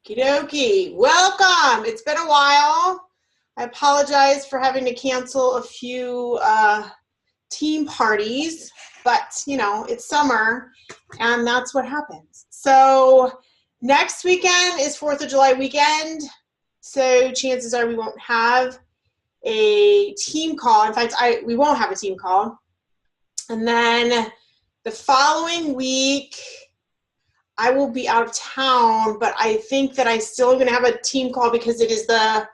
Okie dokie. Welcome. It's been a while. I apologize for having to cancel a few team parties, but you know, it's summer and that's what happens. So next weekend is 4th of July weekend. So chances are we won't have a team call. In fact, we won't have a team call. And then the following week, I will be out of town, but I think that I still am going to have a team call because it is the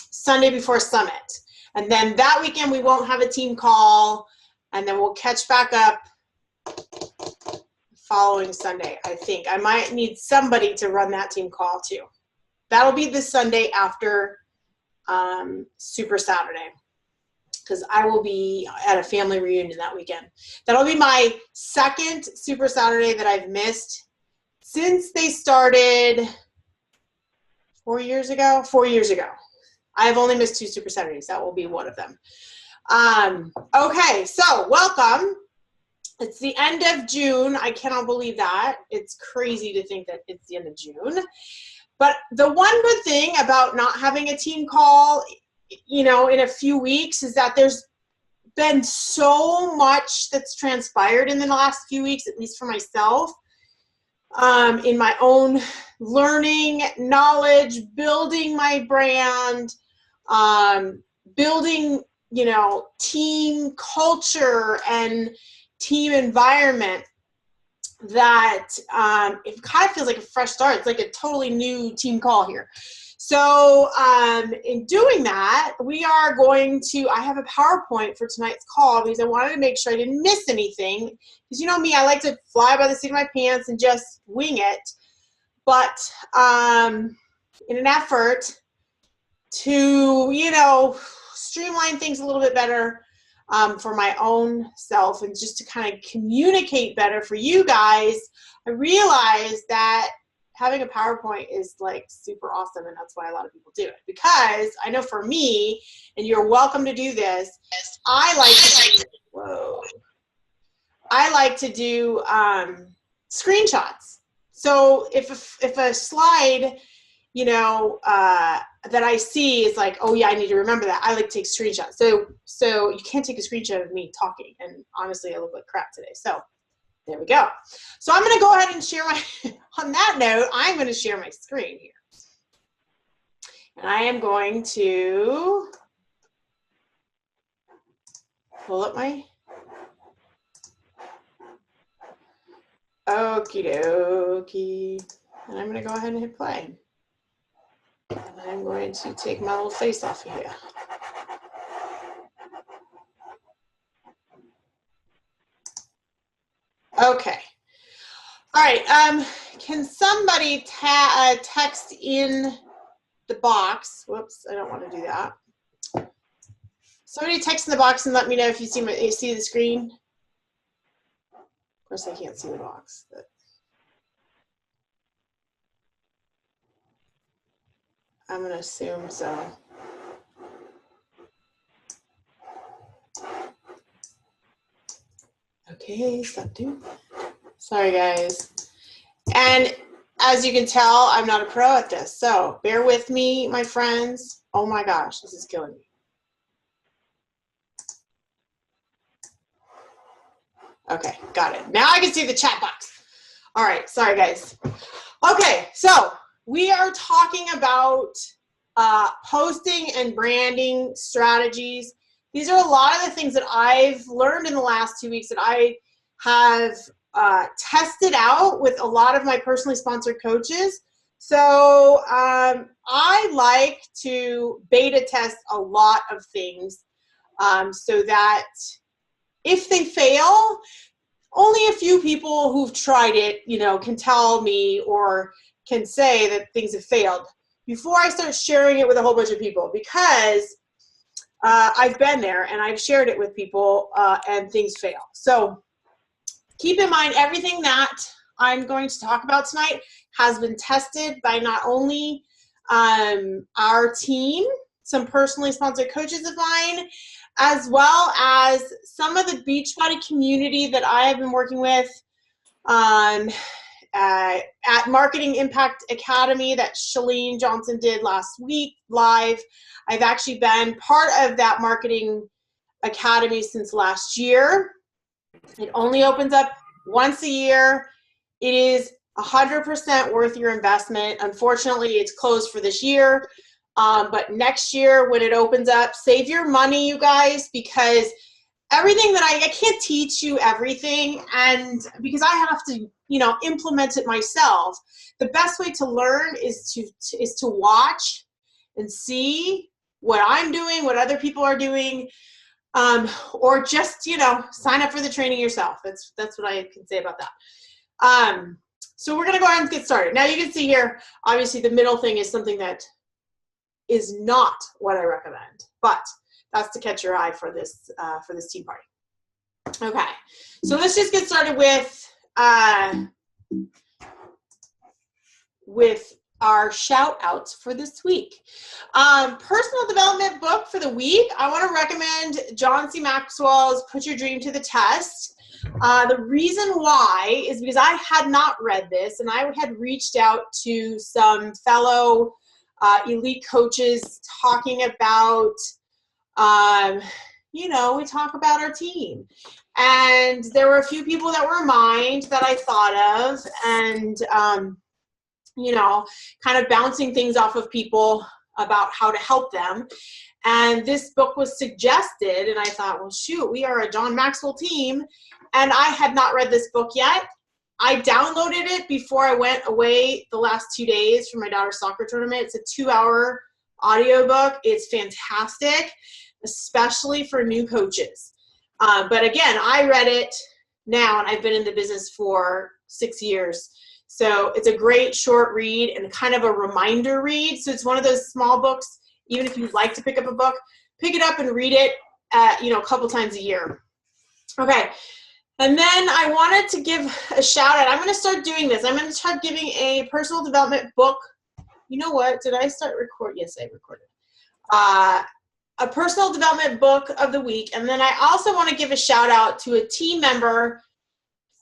Sunday before Summit. And then that weekend we won't have a team call, and then we'll catch back up following Sunday, I think. I might need somebody to run that team call too. That'll be the Sunday after Super Saturday, because I will be at a family reunion that weekend. That'll be my second Super Saturday that I've missed since they started 4 years ago. 4 years ago. I have only missed 2 Super Saturdays. That will be one of them. Okay, so welcome. It's the end of June. I cannot believe that. It's crazy to think that it's the end of June. But the one good thing about not having a team call, you know, in a few weeks is that there's been so much that's transpired in the last few weeks, at least for myself, in my own learning, knowledge, building my brand, building, you know, team culture and team environment, that it kind of feels like a fresh start. It's like a totally new team call here. So in doing that, we are going to, I have a PowerPoint for tonight's call because I wanted to make sure I didn't miss anything. Because you know me, I like to fly by the seat of my pants and just wing it. But in an effort to, you know, streamline things a little bit better for my own self and just to kind of communicate better for you guys, I realized that having a PowerPoint is like super awesome, and that's why a lot of people do it. Because I know for me, and you're welcome to do this, I like to do screenshots. So if a slide, you know, that I see is like, oh yeah, I need to remember that, I like to take screenshots. So you can't take a screenshot of me talking, and honestly I look like crap today. So there we go. So I'm going to go ahead and share my, on that note, I'm going to share my screen here. And I am going to pull up my, okie dokie. And I'm going to go ahead and hit play. And I'm going to take my little face off of here. Okay. All right. Can somebody text in the box? Whoops, I don't want to do that. Somebody text in the box and let me know if you see the screen. Of course, I can't see the box, but I'm going to assume so. Okay, stop doing that. Sorry, guys. And as you can tell, I'm not a pro at this, so bear with me, my friends. Oh my gosh, this is killing me. Okay, got it. Now I can see the chat box. All right, sorry, guys. Okay, so we are talking about posting and branding strategies. These are a lot of the things that I've learned in the last 2 weeks that I have tested out with a lot of my personally sponsored coaches. So I like to beta test a lot of things so that if they fail, only a few people who've tried it, you know, can tell me or can say that things have failed before I start sharing it with a whole bunch of people, because I've been there and I've shared it with people and things fail. So keep in mind, everything that I'm going to talk about tonight has been tested by not only our team, some personally sponsored coaches of mine, as well as some of the Beachbody community that I have been working with at Marketing Impact Academy that Shalene Johnson did last week live. I've actually been part of that Marketing Academy since last year. It only opens up once a year. It is 100% worth your investment. Unfortunately, it's closed for this year. But next year when it opens up, save your money, you guys, because everything that I can't teach you everything, and because I have to, you know, implement it myself. The best way to learn is to watch and see what I'm doing, what other people are doing, or just, you know, sign up for the training yourself. That's what I can say about that. So we're gonna go ahead and get started. Now you can see here, obviously the middle thing is something that is not what I recommend, but that's to catch your eye for this tea party. Okay, so let's just get started with our shout outs for this week. Personal development book for the week. I want to recommend John C. Maxwell's Put Your Dream to the Test. The reason why is because I had not read this, and I had reached out to some fellow elite coaches talking about, you know, we talk about our team. And there were a few people that were in mind that I thought of, and, you know, kind of bouncing things off of people about how to help them. And this book was suggested, and I thought, well, shoot, we are a John Maxwell team, and I had not read this book yet. I downloaded it before I went away the last 2 days for my daughter's soccer tournament. It's a 2-hour audiobook. It's fantastic, especially for new coaches. But again, I read it now, and I've been in the business for 6 years. So it's a great short read and kind of a reminder read. So it's one of those small books, even if you like to pick up a book, pick it up and read it, you know, a couple times a year. Okay. And then I wanted to give a shout out. I'm going to start doing this. I'm going to start giving a personal development book. You know what? Did I start recording? Yes, I recorded. A personal development book of the week. And then I also want to give a shout out to a team member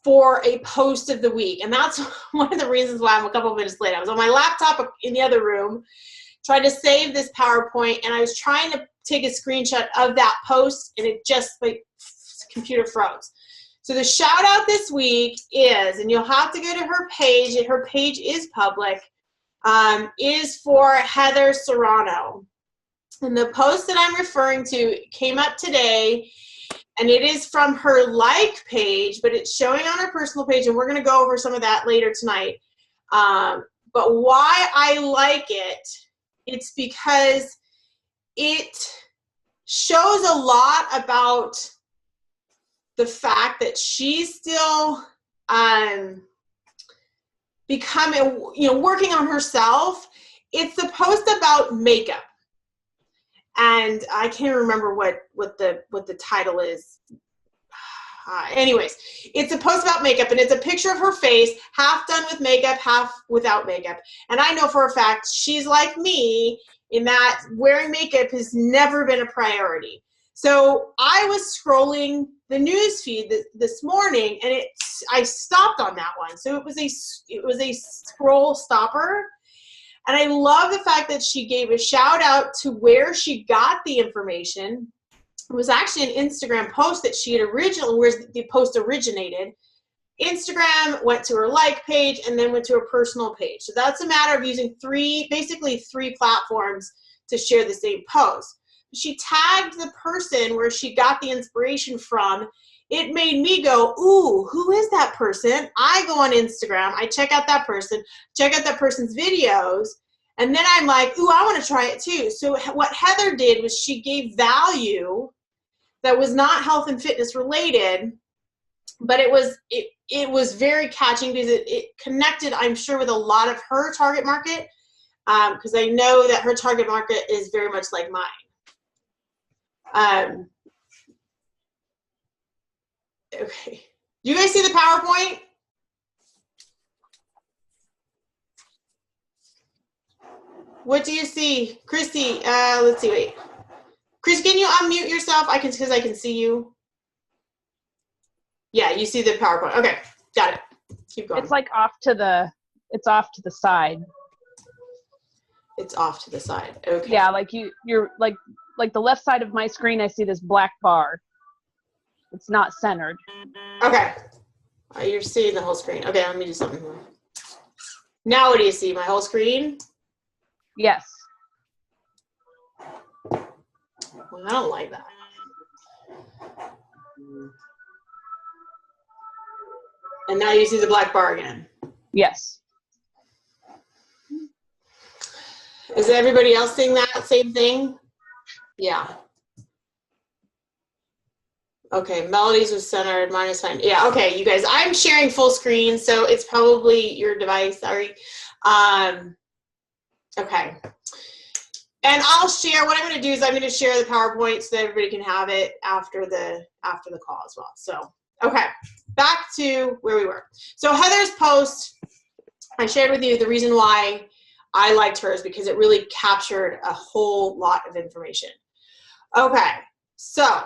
for a post of the week. And that's one of the reasons why I'm a couple minutes late. I was on my laptop in the other room trying to save this PowerPoint, and I was trying to take a screenshot of that post, and it just, like, computer froze. So the shout out this week is, and you'll have to go to her page, and her page is public, is for Heather Serrano. And the post that I'm referring to came up today, and it is from her like page, but it's showing on her personal page, and we're going to go over some of that later tonight. But why I like it, it's because it shows a lot about the fact that she's still becoming, you know, working on herself. It's a post about makeup. And I can't remember what the title is. Anyways, it's a post about makeup, and it's a picture of her face, half done with makeup, half without makeup. And I know for a fact she's like me in that wearing makeup has never been a priority. So I was scrolling the news feed this morning, and I stopped on that one. So it was a scroll stopper. And I love the fact that she gave a shout out to where she got the information. It was actually an Instagram post that she had originally, where the post originated. Instagram, went to her like page, and then went to her personal page. So that's a matter of using basically three platforms to share the same post. She tagged the person where she got the inspiration from. It made me go, ooh, who is that person? I go on Instagram, I check out that person, check out that person's videos, and then I'm like, ooh, I want to try it too. So what Heather did was she gave value that was not health and fitness related, but it was very catching because it connected, I'm sure, with a lot of her target market, because I know that her target market is very much like mine. Okay. Do you guys see the PowerPoint? What do you see? Christy, let's see, wait. Chris, can you unmute yourself? Because I can see you. Yeah, you see the PowerPoint. Okay, got it. Keep going. It's like off to the side. It's off to the side. Okay. Yeah, like you're like the left side of my screen, I see this black bar. It's not centered. Okay. You're seeing the whole screen. Okay, let me do something here. Now what do you see? My whole screen? Yes. Well, I don't like that. And now you see the black bar again. Yes. Is everybody else seeing that same thing? Yeah. Okay, melodies was centered, mine is fine. Yeah, okay, you guys, I'm sharing full screen, so it's probably your device, sorry. Okay. And I'll share, what I'm gonna do is I'm gonna share the PowerPoint so that everybody can have it after the call as well. So, okay, back to where we were. So Heather's post, I shared with you the reason why I liked hers because it really captured a whole lot of information. Okay, so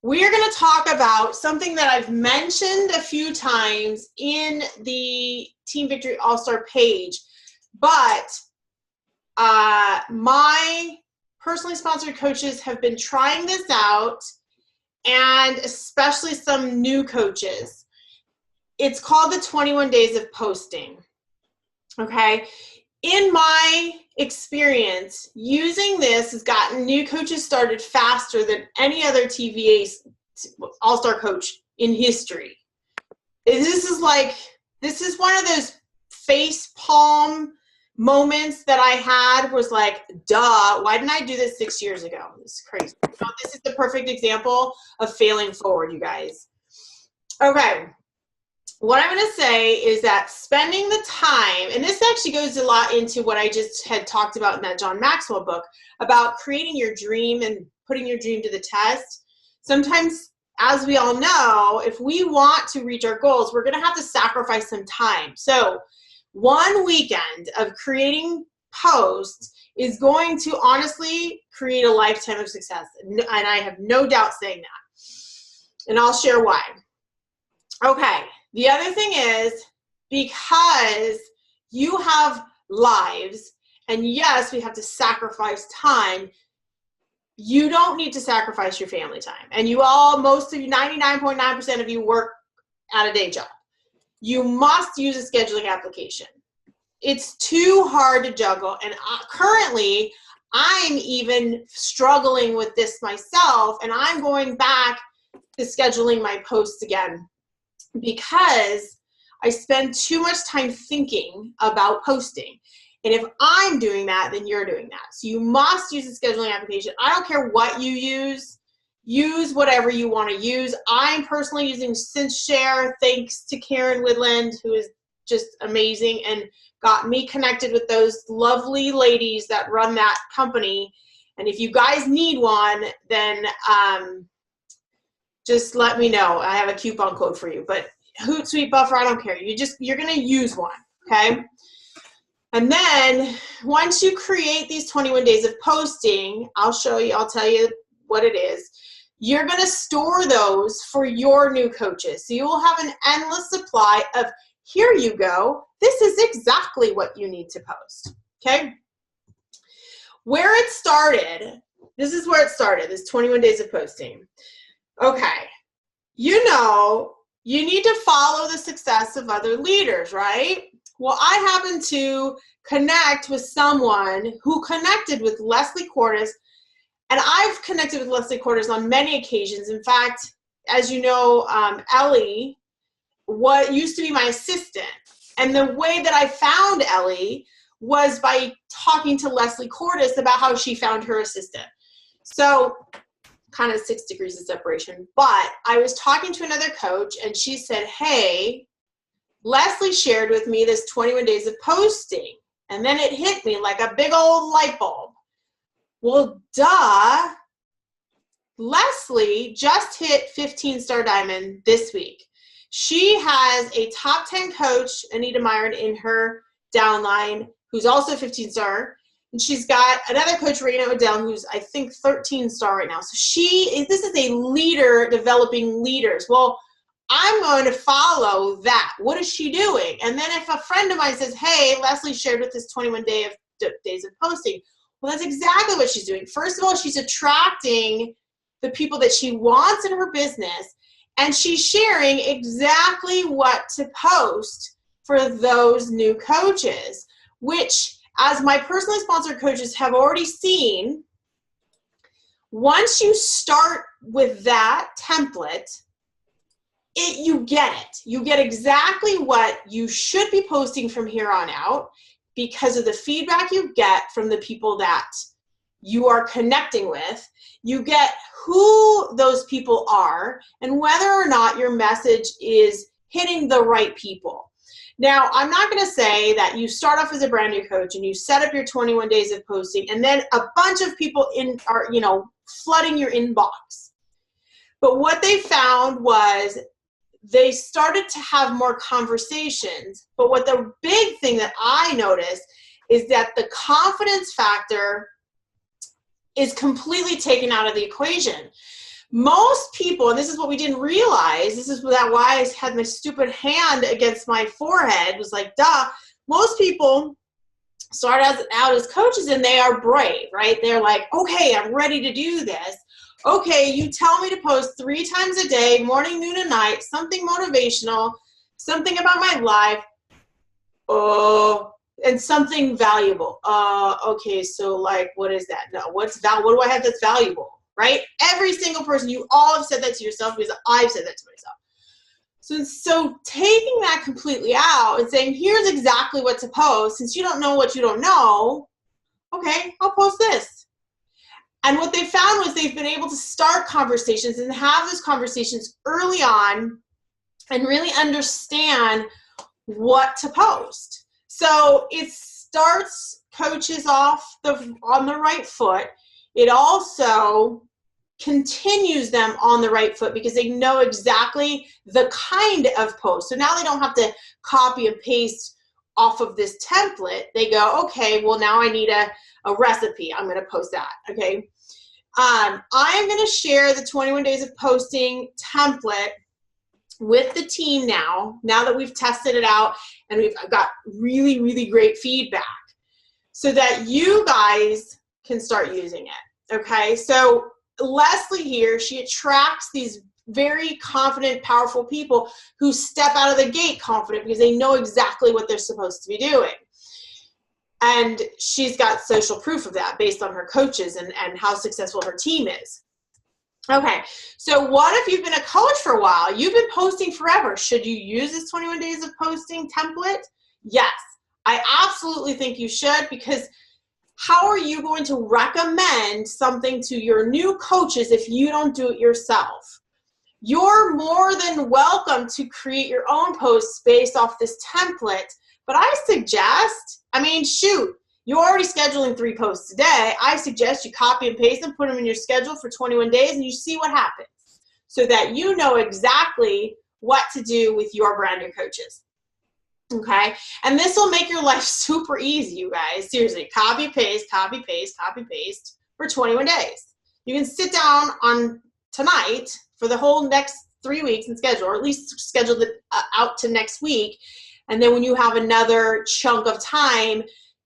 we're going to talk about something that I've mentioned a few times in the Team Victory All-Star page, but my personally sponsored coaches have been trying this out, and especially some new coaches. It's called the 21 days of posting. Okay. In my experience, using this has gotten new coaches started faster than any other TVAS all-star coach in history. This is one of those face palm moments that I had was like, duh, why didn't I do this 6 years ago? It's crazy. So this is the perfect example of failing forward, you guys. Okay. What I'm going to say is that spending the time, and this actually goes a lot into what I just had talked about in that John Maxwell book, about creating your dream and putting your dream to the test. Sometimes, as we all know, if we want to reach our goals, we're going to have to sacrifice some time. So one weekend of creating posts is going to honestly create a lifetime of success. And I have no doubt saying that. And I'll share why. Okay. The other thing is, because you have lives, and yes, we have to sacrifice time, you don't need to sacrifice your family time. And you all, most of you, 99.9% of you work at a day job. You must use a scheduling application. It's too hard to juggle. And currently, I'm even struggling with this myself, and I'm going back to scheduling my posts again, because I spend too much time thinking about posting. And if I'm doing that, then you're doing that. So you must use a scheduling application. I don't care what you use whatever you want to use. I'm personally using SynthShare, thanks to Karen Widland, who is just amazing and got me connected with those lovely ladies that run that company. And if you guys need one, then just let me know. I have a coupon code for you. But Hootsuite Buffer, I don't care. You're going to use one, okay? And then once you create these 21 days of posting, I'll tell you what it is. You're going to store those for your new coaches. So you will have an endless supply of, here you go. This is exactly what you need to post, okay? Where it started, this is where it started, this 21 days of posting. Okay, you know, you need to follow the success of other leaders, right? Well, I happen to connect with someone who connected with Leslie Cordes, and I've connected with Leslie Cordes on many occasions. In fact, as you know, Ellie, what used to be my assistant, and the way that I found Ellie was by talking to Leslie Cordes about how she found her assistant. So kind of 6 degrees of separation. But I was talking to another coach, and she said, hey, Leslie shared with me this 21 days of posting. And then it hit me like a big old light bulb. Well, duh. Leslie just hit 15-star diamond this week. She has a top 10 coach, Anita Myron, in her downline, who's also 15-star. And she's got another coach, Raina Odell, who's, I think, 13-star right now. So this is a leader developing leaders. Well, I'm going to follow that. What is she doing? And then if a friend of mine says, hey, Leslie shared with this 21 days of posting, well, that's exactly what she's doing. First of all, she's attracting the people that she wants in her business, and she's sharing exactly what to post for those new coaches, which, as my personally sponsored coaches have already seen, once you start with that template, you get it. You get exactly what you should be posting from here on out because of the feedback you get from the people that you are connecting with. You get who those people are and whether or not your message is hitting the right people. Now, I'm not going to say that you start off as a brand new coach and you set up your 21 days of posting and then a bunch of people are, flooding your inbox. But what they found was they started to have more conversations. But what the big thing that I noticed is that the confidence factor is completely taken out of the equation. Most people, and this is what we didn't realize, this is why I had my stupid hand against my forehead, was like, duh, most people start out as coaches and they are brave, right? They're like, okay, I'm ready to do this. Okay, you tell me to post 3 times a day, morning, noon, and night, something motivational, something about my life, and something valuable. Okay, so like, what is that? No, what do I have that's valuable, right? Every single person, you all have said that to yourself because I've said that to myself. So taking that completely out and saying, here's exactly what to post, since you don't know what you don't know, okay, I'll post this. And what they found was they've been able to start conversations and have those conversations early on and really understand what to post. So it starts coaches off on the right foot. It also continues them on the right foot because they know exactly the kind of post. So now they don't have to copy and paste off of this template. They go, okay, well, now I need a recipe. I'm going to post that. Okay. I'm going to share the 21 days of posting template with the team now that we've tested it out and we've got really, really great feedback so that you guys can start using it. Okay. So Leslie here, she attracts these very confident, powerful people who step out of the gate confident because they know exactly what they're supposed to be doing. And she's got social proof of that based on her coaches and how successful her team is. Okay, so what if you've been a coach for a while? You've been posting forever. Should you use this 21 days of posting template? Yes, I absolutely think you should, because how are you going to recommend something to your new coaches if you don't do it yourself? You're more than welcome to create your own posts based off this template, but I suggest, shoot, you're already scheduling 3 posts a day. I suggest you copy and paste them, put them in your schedule for 21 days, and you see what happens so that you know exactly what to do with your brand new coaches. Okay? And this will make your life super easy, you guys. Seriously, copy, paste, copy, paste, copy, paste for 21 days. You can sit down on tonight for the whole next 3 weeks and schedule, or at least schedule it out to next week. And then when you have another chunk of time,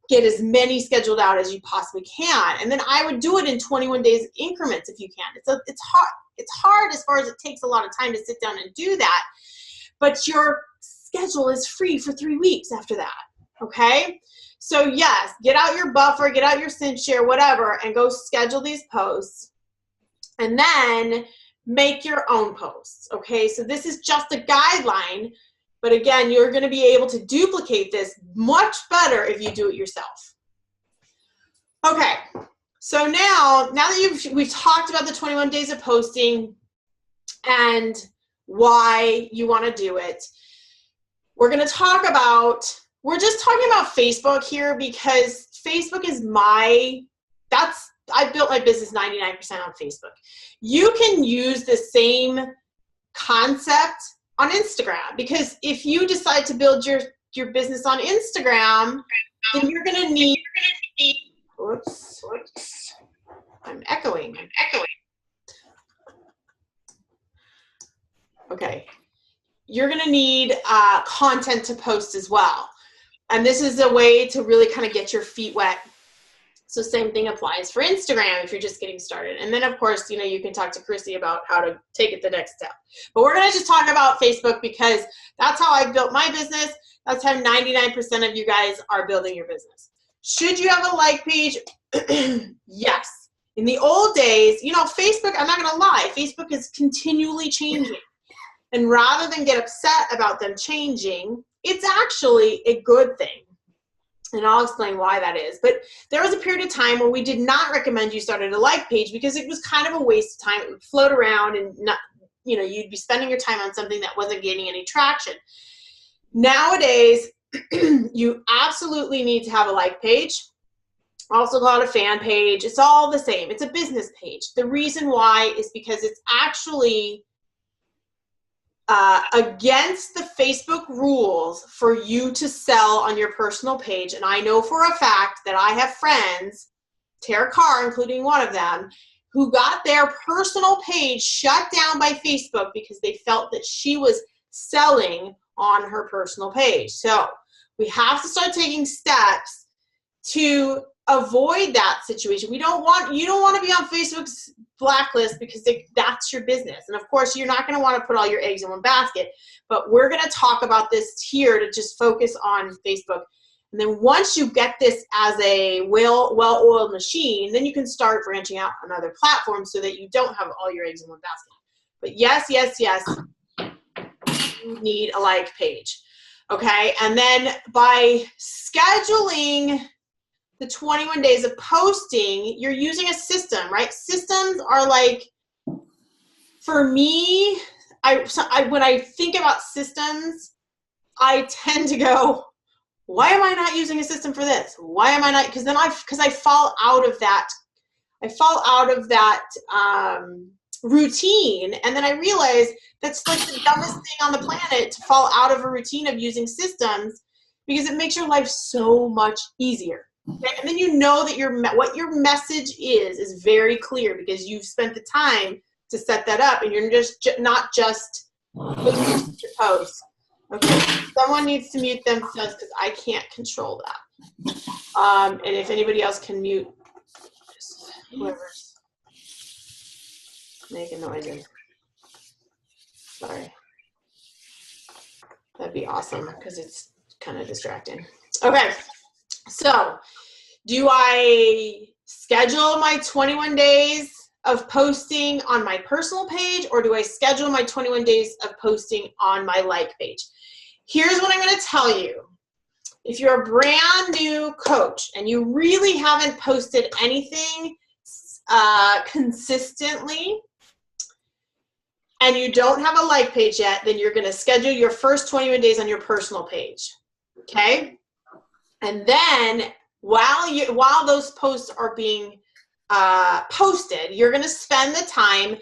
get as many scheduled out as you possibly can. And then I would do it in 21 days increments if you can. It's hard. It's hard as far as it takes a lot of time to sit down and do that. But your schedule is free for 3 weeks after that. Okay? So yes, get out your buffer, get out your cinch share, whatever, and go schedule these posts. And then make your own posts. Okay? So this is just a guideline. But again, you're going to be able to duplicate this much better if you do it yourself. Okay, so now that we've talked about the 21 days of posting and why you want to do it, we're just talking about Facebook here because Facebook is I built my business 99% on Facebook. You can use the same concept on Instagram, because if you decide to build your business on Instagram, then you're going to need, whoops, I'm echoing. Okay. you're going to need content to post as well. And this is a way to really kind of get your feet wet. So same thing applies for Instagram if you're just getting started. And then of course, you know, you can talk to Chrissy about how to take it the next step. But we're gonna just talk about Facebook because that's how I built my business. That's how 99% of you guys are building your business. Should you have a like page? Yes. In the old days, you know, Facebook, I'm not gonna lie, Facebook is continually changing. And rather than get upset about them changing, it's actually a good thing. And I'll explain why that is. But there was a period of time where we did not recommend you started a like page because it was kind of a waste of time. It would float around and not, you know, you'd be spending your time on something that wasn't gaining any traction. Nowadays, you absolutely need to have a like page. Also called a fan page. It's all the same. It's a business page. The reason why is because it's actually against the Facebook rules for you to sell on your personal page. And I know for a fact that I have friends, Tara Carr, including one of them, who got their personal page shut down by Facebook because they felt that she was selling on her personal page. So we have to start taking steps to avoid that situation. You don't want to be on Facebook's blacklist because that's your business. And of course, you're not going to want to put all your eggs in one basket, but we're going to talk about this here to just focus on Facebook. And then once you get this as a well-oiled machine, then you can start branching out on other platforms so that you don't have all your eggs in one basket. But yes, you need a like page. Okay, and then by scheduling the 21 days of posting, you're using a system, right? Systems are like, for me, when I think about systems, I tend to go, why am I not using a system for this? Why am I not? Because I fall out of that. I fall out of that routine, and then I realize that's like the dumbest thing on the planet to fall out of a routine of using systems because it makes your life so much easier. Okay? And then you know that what your message is very clear because you've spent the time to set that up, and you're not just posting your posts. Okay, someone needs to mute themselves because I can't control that. And if anybody else can mute, whoever's making noises. Sorry. That'd be awesome because it's kind of distracting. Okay, so do I schedule my 21 days of posting on my personal page, or do I schedule my 21 days of posting on my like page? Here's what I'm going to tell you. If you're a brand new coach and you really haven't posted anything consistently, and you don't have a like page yet, then you're going to schedule your first 21 days on your personal page. Okay? And then while those posts are being posted, you're going to spend the time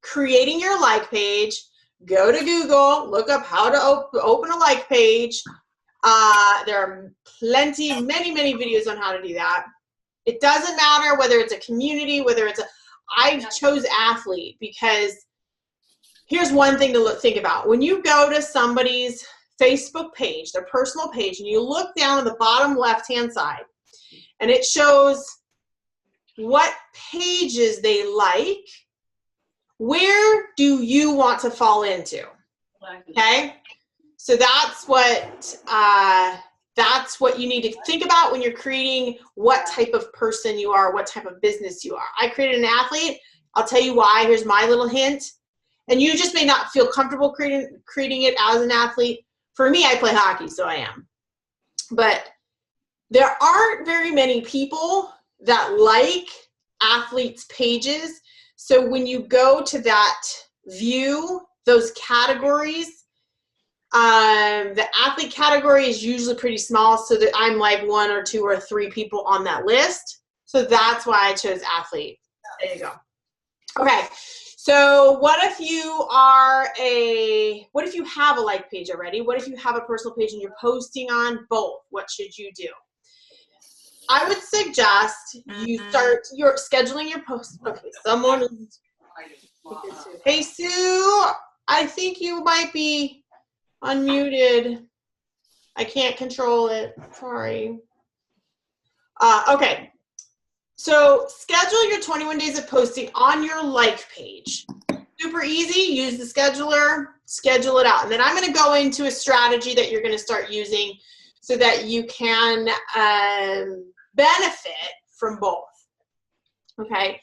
creating your like page. Go to Google, look up how to open a like page. There are many videos on how to do that. It doesn't matter whether it's a community, I chose athlete because here's one thing to think about. When you go to somebody's Facebook page, their personal page, and you look down at the bottom left-hand side, and it shows what pages they like, where do you want to fall into? Okay? So that's what you need to think about when you're creating what type of person you are, what type of business you are. I created an athlete. I'll tell you why. Here's my little hint. And you just may not feel comfortable creating it as an athlete. For me, I play hockey, so I am. But there aren't very many people that like athletes' pages. So when you go to that view, those categories, the athlete category is usually pretty small, so that I'm like 1 or 2 or 3 people on that list. So that's why I chose athlete. There you go. Okay. So what if you have a like page already? What if you have a personal page and you're posting on both? What should you do? I would suggest you start scheduling your posts. Okay, someone is. Hey, Sue, I think you might be Unmuted. I can't control it. Sorry. Okay. So schedule your 21 days of posting on your like page. Super easy. Use the scheduler, schedule it out. And then I'm going to go into a strategy that you're going to start using so that you can benefit from both. Okay.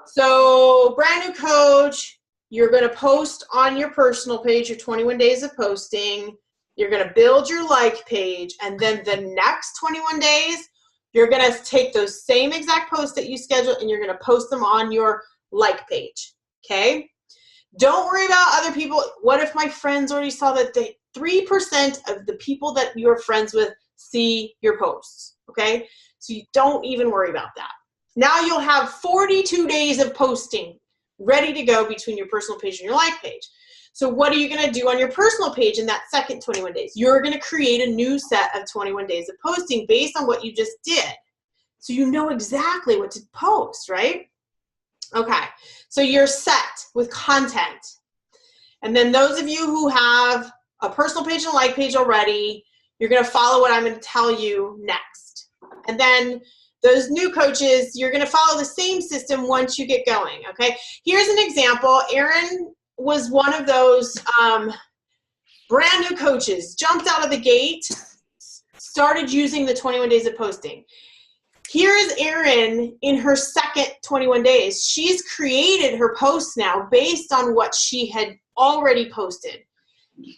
So brand new coach, you're going to post on your personal page, your 21 days of posting. You're going to build your like page. And then the next 21 days, you're going to take those same exact posts that you scheduled and you're going to post them on your like page. Okay. Don't worry about other people. What if my friends already saw that 3% of the people that you're friends with see your posts? Okay. So you don't even worry about that. Now you'll have 42 days of posting ready to go between your personal page and your like page. So what are you going to do on your personal page in that second 21 days? You're going to create a new set of 21 days of posting based on what you just did. So you know exactly what to post, right? Okay, so you're set with content. And then those of you who have a personal page and a like page already, you're going to follow what I'm going to tell you next. And then those new coaches, you're going to follow the same system once you get going, okay? Here's an example. Erin was one of those brand new coaches, jumped out of the gate, started using the 21 days of posting. Here is Erin in her second 21 days. She's created her posts now based on what she had already posted.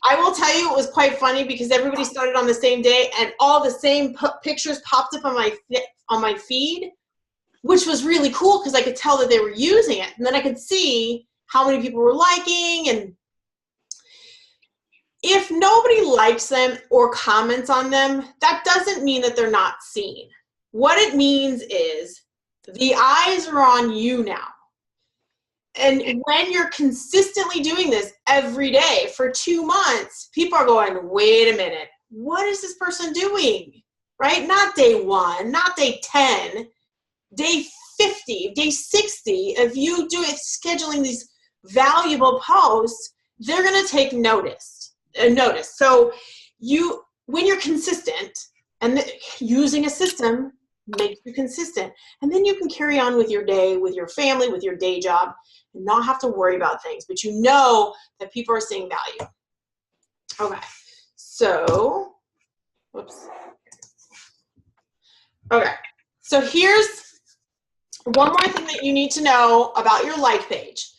I will tell you, it was quite funny because everybody started on the same day and all the same pictures popped up on my feed, which was really cool because I could tell that they were using it. And then I could see how many people were liking. And if nobody likes them or comments on them, that doesn't mean that they're not seen. What it means is the eyes are on you now. And when you're consistently doing this every day for 2 months, people are going, wait a minute, what is this person doing? Right? Not day 1, not day 10, day 50, day 60 of you scheduling these valuable posts, they're going to take notice. So when you're consistent and using a system makes you consistent, and then you can carry on with your day, with your family, with your day job, and not have to worry about things, but you know that people are seeing value. Okay, so, whoops. Okay, so here's one more thing that you need to know about your like page.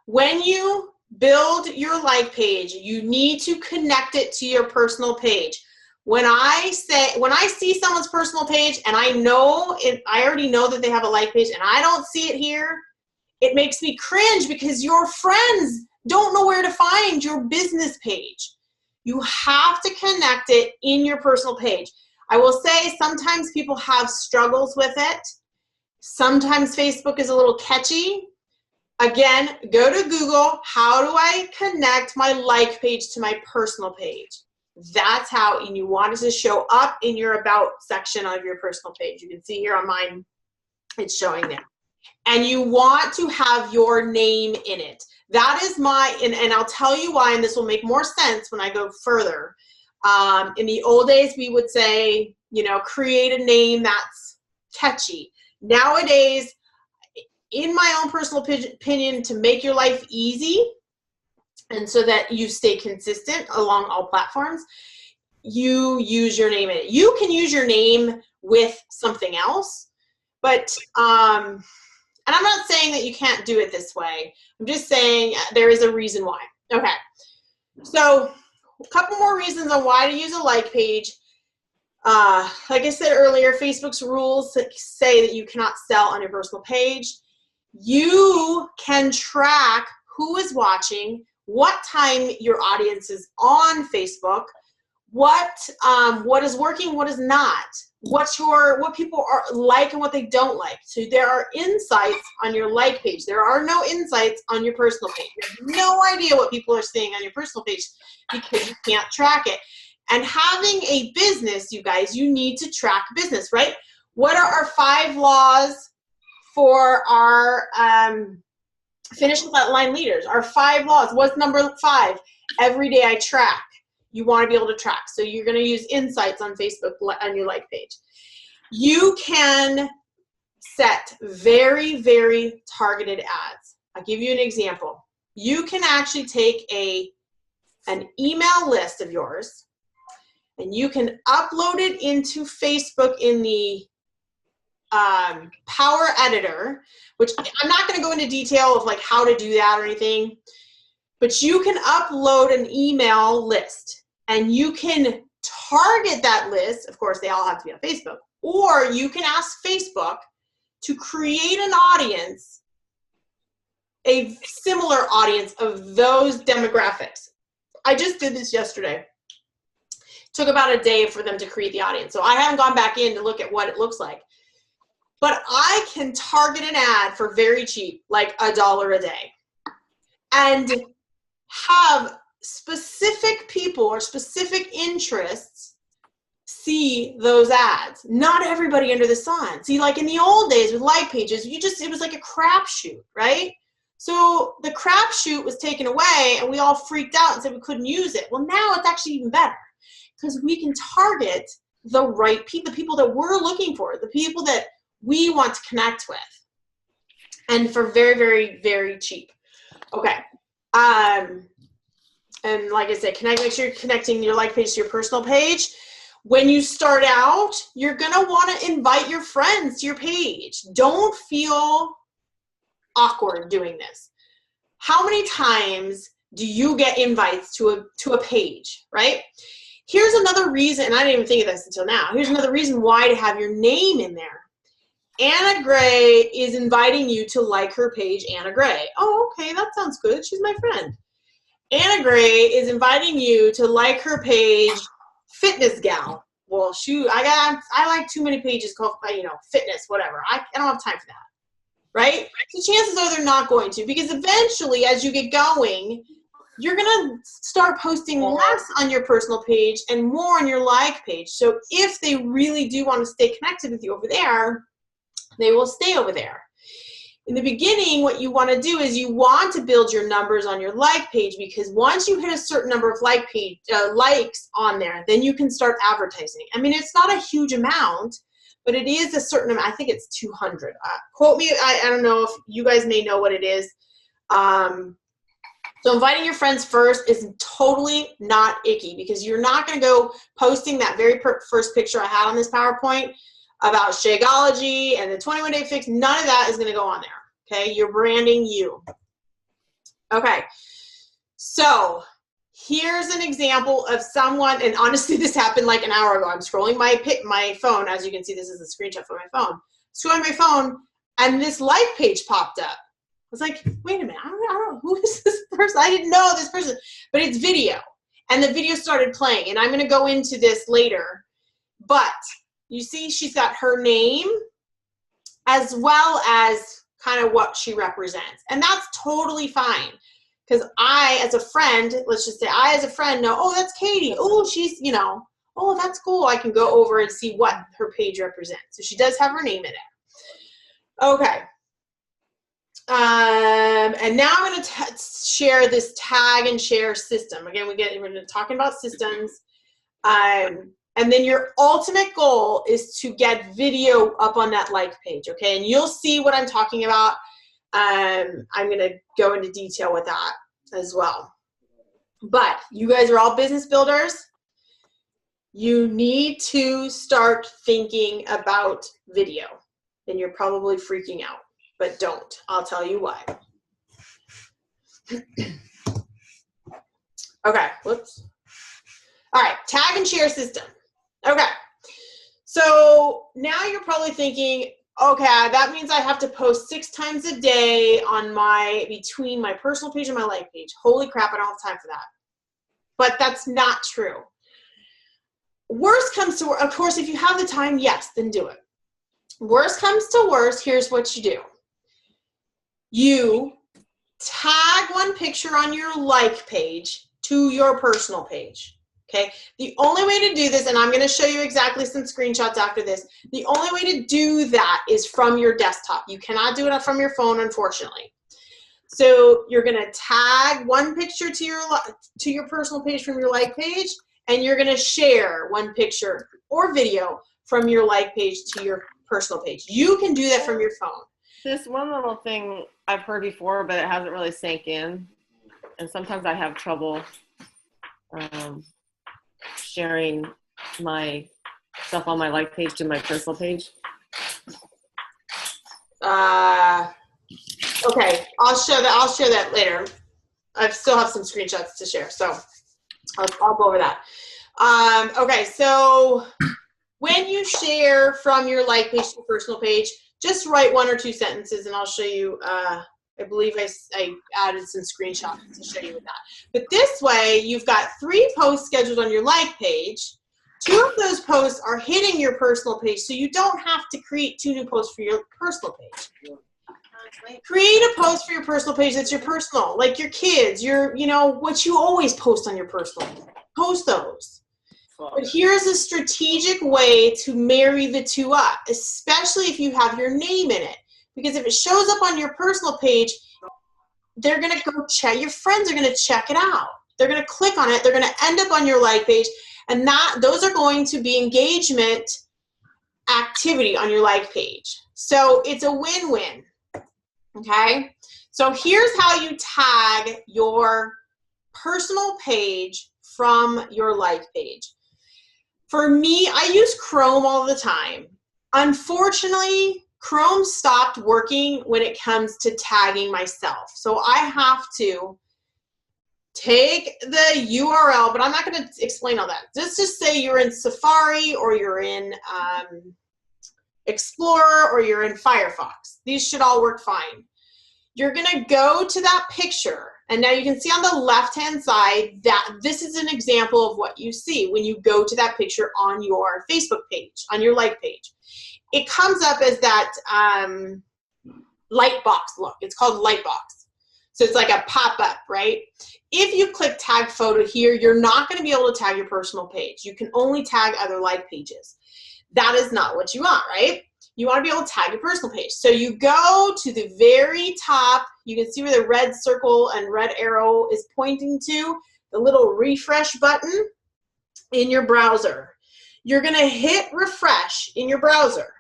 When you build your like page, you need to connect it to your personal page. When I see someone's personal page and I already know that they have a like page and I don't see it here, it makes me cringe because your friends don't know where to find your business page. You have to connect it in your personal page. I will say sometimes people have struggles with it. Sometimes Facebook is a little catchy. Again, go to Google, how do I connect my like page to my personal page? That's how, and you want it to show up in your about section of your personal page. You can see here on mine, it's showing there. And you want to have your name in it. That is and I'll tell you why, and this will make more sense when I go further. In the old days, we would say, create a name that's catchy. Nowadays, in my own personal opinion, to make your life easy, and so that you stay consistent along all platforms, you use your name in it. You can use your name with something else, but, and I'm not saying that you can't do it this way. I'm just saying there is a reason why. Okay, so a couple more reasons on why to use a like page. Like I said earlier, Facebook's rules say that you cannot sell on your personal page. You can track who is watching, what time your audience is on Facebook, what is working, what is not, what people are like and what they don't like. So there are insights on your like page. There are no insights on your personal page. You have no idea what people are seeing on your personal page because you can't track it. And having a business, you guys, you need to track business, right? What are our 5 laws for our finish line leaders? Our 5 laws. What's number 5? Every day I track. you want to be able to track. So you're going to use insights on Facebook on your like page. You can set very, very targeted ads. I'll give you an example. You can actually take an email list of yours, and you can upload it into Facebook in the Power Editor, which I'm not going to go into detail of like how to do that or anything, but you can upload an email list and you can target that list. Of course, they all have to be on Facebook, or you can ask Facebook to create an audience, a similar audience of those demographics. I just did this yesterday. It took about a day for them to create the audience. So I haven't gone back in to look at what it looks like. But I can target an ad for very cheap, like $1 a day, and have specific people or specific interests see those ads. Not everybody under the sun. See, like in the old days with like pages, it was like a crapshoot, right? So the crapshoot was taken away and we all freaked out and said we couldn't use it. Well, now it's actually even better because we can target the right people, the people that we're looking for, the people that we want to connect with, and for very, very, very cheap. Okay. And like I said, make sure you're connecting your like page to your personal page. When you start out, you're going to want to invite your friends to your page. Don't feel awkward doing this. How many times do you get invites to a page, right? Here's another reason, and I didn't even think of this until now. Here's another reason why to have your name in there. Anna Gray is inviting you to like her page, Anna Gray. Oh, okay, that sounds good. She's my friend. Anna Gray is inviting you to like her page, Fitness Gal. Well, shoot, I like too many pages called, fitness, whatever. I don't have time for that, right? So chances are they're not going to, because eventually, as you get going, you're going to start posting less on your personal page and more on your like page. So if they really do want to stay connected with you over there, they will stay over there. In the beginning, what you want to do is you want to build your numbers on your like page, because once you hit a certain number of likes on there, then you can start advertising. I mean, it's not a huge amount, but it is a certain amount. I think it's 200. Quote me, I don't know if you guys may know what it is. So inviting your friends first is totally not icky, because you're not going to go posting that very first picture I had on this PowerPoint about Shakeology and the 21-day fix. None of that is going to go on there. Okay, you're branding you. Okay, so here's an example of someone, and honestly, this happened like an hour ago. I'm scrolling my phone. As you can see, this is a screenshot from my phone. Scrolling my phone, and this like page popped up. I was like, wait a minute, I don't know, who is this person? I didn't know this person, but it's video, and the video started playing, and I'm going to go into this later, but you see she's got her name as well as kind of what she represents. And that's totally fine, because I, as a friend, let's just say I, as a friend, know, oh, that's Katie. Oh, she's, oh, that's cool. I can go over and see what her page represents. So she does have her name in it. Okay. And now I'm going to share this tag and share system. Again, we're talking about systems. And then your ultimate goal is to get video up on that like page, okay? And you'll see what I'm talking about. I'm going to go into detail with that as well. But you guys are all business builders. You need to start thinking about video. And you're probably freaking out, but don't. I'll tell you why. Okay, whoops. All right, tag and share system. Okay, so now you're probably thinking, okay, that means I have to post 6 times a day on between my personal page and my like page. Holy crap, I don't have time for that. But that's not true. Worst comes to worst, of course, if you have the time, yes, then do it. Worst comes to worst, here's what you do. You tag one picture on your like page to your personal page. Okay, the only way to do this, and I'm going to show you exactly some screenshots after this, the only way to do that is from your desktop. You cannot do it from your phone, unfortunately. So you're going to tag one picture to your personal page from your like page, and you're going to share one picture or video from your like page to your personal page. You can do that from your phone. This one little thing I've heard before, but it hasn't really sank in. And sometimes I have trouble sharing my stuff on my like page to my personal page. Okay, I'll share that later. I still have some screenshots to share, so I'll go over that. Okay, so when you share from your like page to your personal page, just write 1 or 2 sentences, and I'll show you. I believe I added some screenshots to show you that. But this way, you've got 3 posts scheduled on your like page. 2 of those posts are hitting your personal page, so you don't have to create 2 new posts for your personal page. Create a post for your personal page that's your personal, like your kids, what you always post on your personal. Post those. But here's a strategic way to marry the 2 up, especially if you have your name in it. Because if it shows up on your personal page, they're going to go check, your friends are going to check it out. They're going to click on it. They're going to end up on your like page. And those are going to be engagement activity on your like page. So it's a win-win. Okay? So here's how you tag your personal page from your like page. For me, I use Chrome all the time. Unfortunately, Chrome stopped working when it comes to tagging myself. So I have to take the URL, but I'm not going to explain all that. Just say you're in Safari, or you're in Explorer, or you're in Firefox. These should all work fine. You're going to go to that picture, and now you can see on the left-hand side that this is an example of what you see when you go to that picture on your Facebook page, on your like page. It comes up as that light box look. It's called light box. So it's like a pop-up, right? If you click tag photo here, you're not going to be able to tag your personal page. You can only tag other like pages. That is not what you want, right? You want to be able to tag your personal page. So you go to the very top. You can see where the red circle and red arrow is pointing to, the little refresh button in your browser. You're going to hit refresh in your browser.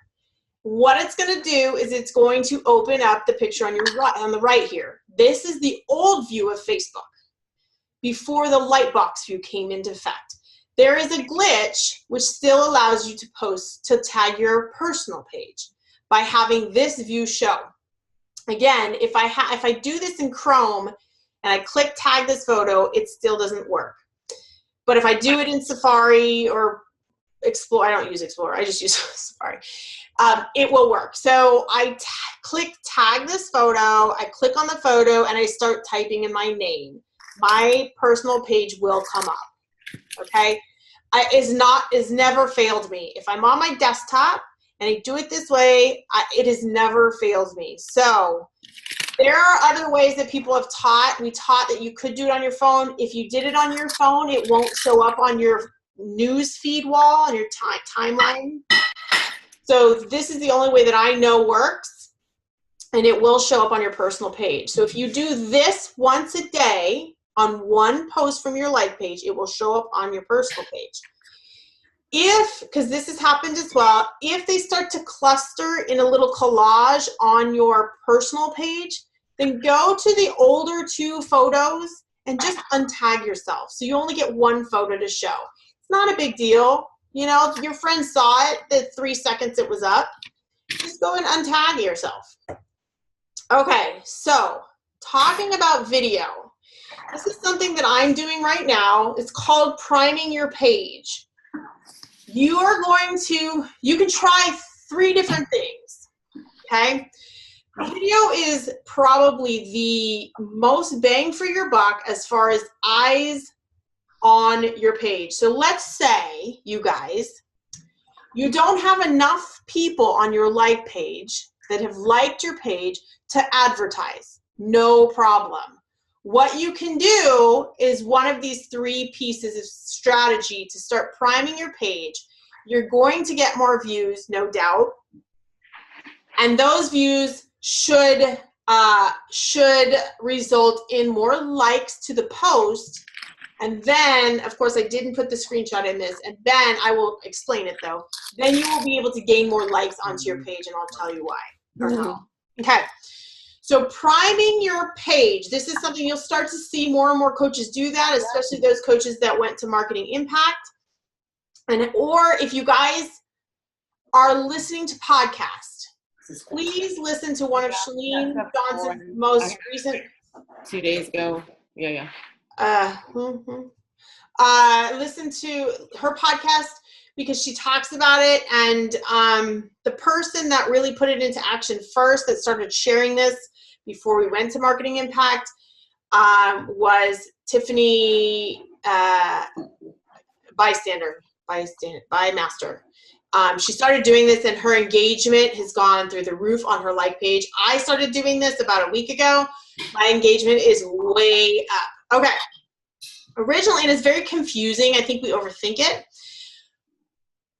What it's going to do is it's going to open up the picture on your right, on the right here. This is the old view of Facebook before the Lightbox view came into effect. There is a glitch which still allows you to tag your personal page by having this view show. Again, if I do this in Chrome and I click tag this photo, it still doesn't work. But if I do it in Safari or Explorer, I don't use Explorer, I just use Safari. It will work. So I click tag this photo, I click on the photo, and I start typing in my name. My personal page will come up. Okay? It's never failed me. If I'm on my desktop and I do it this way, it has never failed me. So there are other ways that people have taught. We taught that you could do it on your phone. If you did it on your phone, it won't show up on your news feed wall, on your timeline. So this is the only way that I know works, and it will show up on your personal page. So if you do this once a day on one post from your like page, it will show up on your personal page. Because this has happened as well, if they start to cluster in a little collage on your personal page, then go to the older 2 photos and just untag yourself. So you only get 1 photo to show. It's not a big deal. You know, if your friend saw it, the 3 seconds it was up, just go and untag yourself. Okay, so talking about video. This is something that I'm doing right now. It's called priming your page. You can try 3 different things, okay? Video is probably the most bang for your buck as far as eyes on your page. So let's say, you guys, you don't have enough people on your like page that have liked your page to advertise. No problem. What you can do is one of these 3 pieces of strategy to start priming your page. You're going to get more views, no doubt. And those views should result in more likes to the post And then, of course, I didn't put the screenshot in this. And then I will explain it, though. Then you will be able to gain more likes onto your page, and I'll tell you why. Or how. Okay. So priming your page. This is something you'll start to see more and more coaches do that, especially those coaches that went to Marketing Impact. Or if you guys are listening to podcasts, please listen to one of Shalene Johnson's most recent. 2 days ago. Yeah. Listen to her podcast because she talks about it. And the person that really put it into action first, that started sharing this before we went to Marketing Impact, was Tiffany Bymaster. She started doing this, and her engagement has gone through the roof on her like page. I started doing this about a week ago. My engagement is way up. Okay. Originally, and it's very confusing. I think we overthink it.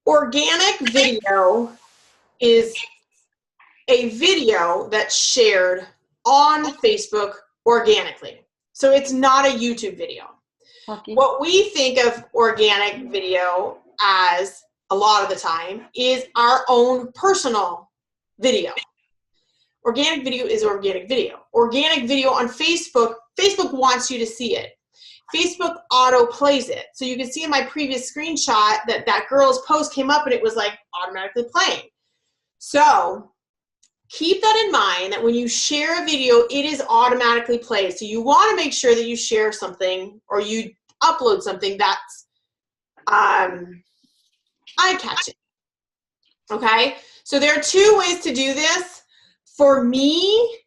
Organic video is a video that's shared on Facebook organically. So it's not a YouTube video. Okay. What we think of organic video as a lot of the time is our own personal video. Organic video is organic video. Organic video on Facebook, Facebook wants you to see it. Facebook auto plays it. So you can see in my previous screenshot that that girl's post came up and it was like automatically playing. So keep that in mind, that when you share a video, it is automatically played. So you want to make sure that you share something or you upload something that's eye-catching. Okay? So there are two ways to do this. For me,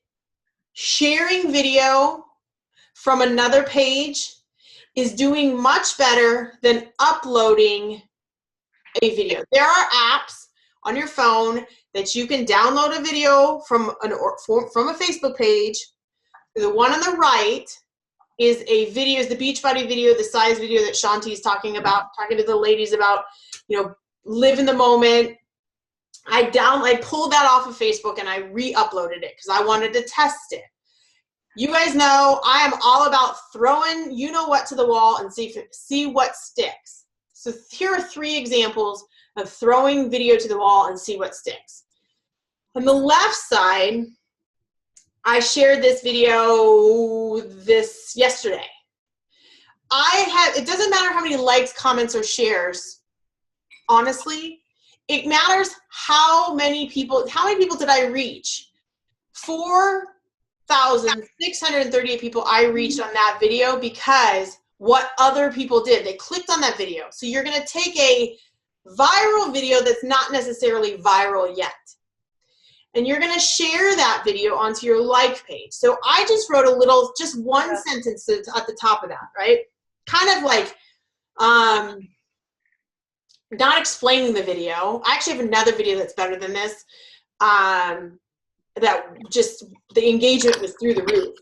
sharing video from another page is doing much better than uploading a video. There are apps on your phone that you can download a video from a Facebook page. The one on the right is a video, is the Beachbody video, the size video that Shanti's talking about, talking to the ladies about, live in the moment. I pulled that off of Facebook and I re-uploaded it because I wanted to test it. You guys know I am all about throwing what to the wall and see what sticks. So here are 3 examples of throwing video to the wall and see what sticks. On the left side, I shared this video yesterday. It doesn't matter how many likes, comments, or shares. Honestly, it matters how many people did I reach? 4,638 people I reached on that video because what other people did. They clicked on that video. So you're going to take a viral video that's not necessarily viral yet, and you're going to share that video onto your like page. So I just wrote just one sentence at the top of that, right? Kind of like, not explaining the video. I actually have another video that's better than this. That just the engagement was through the roof.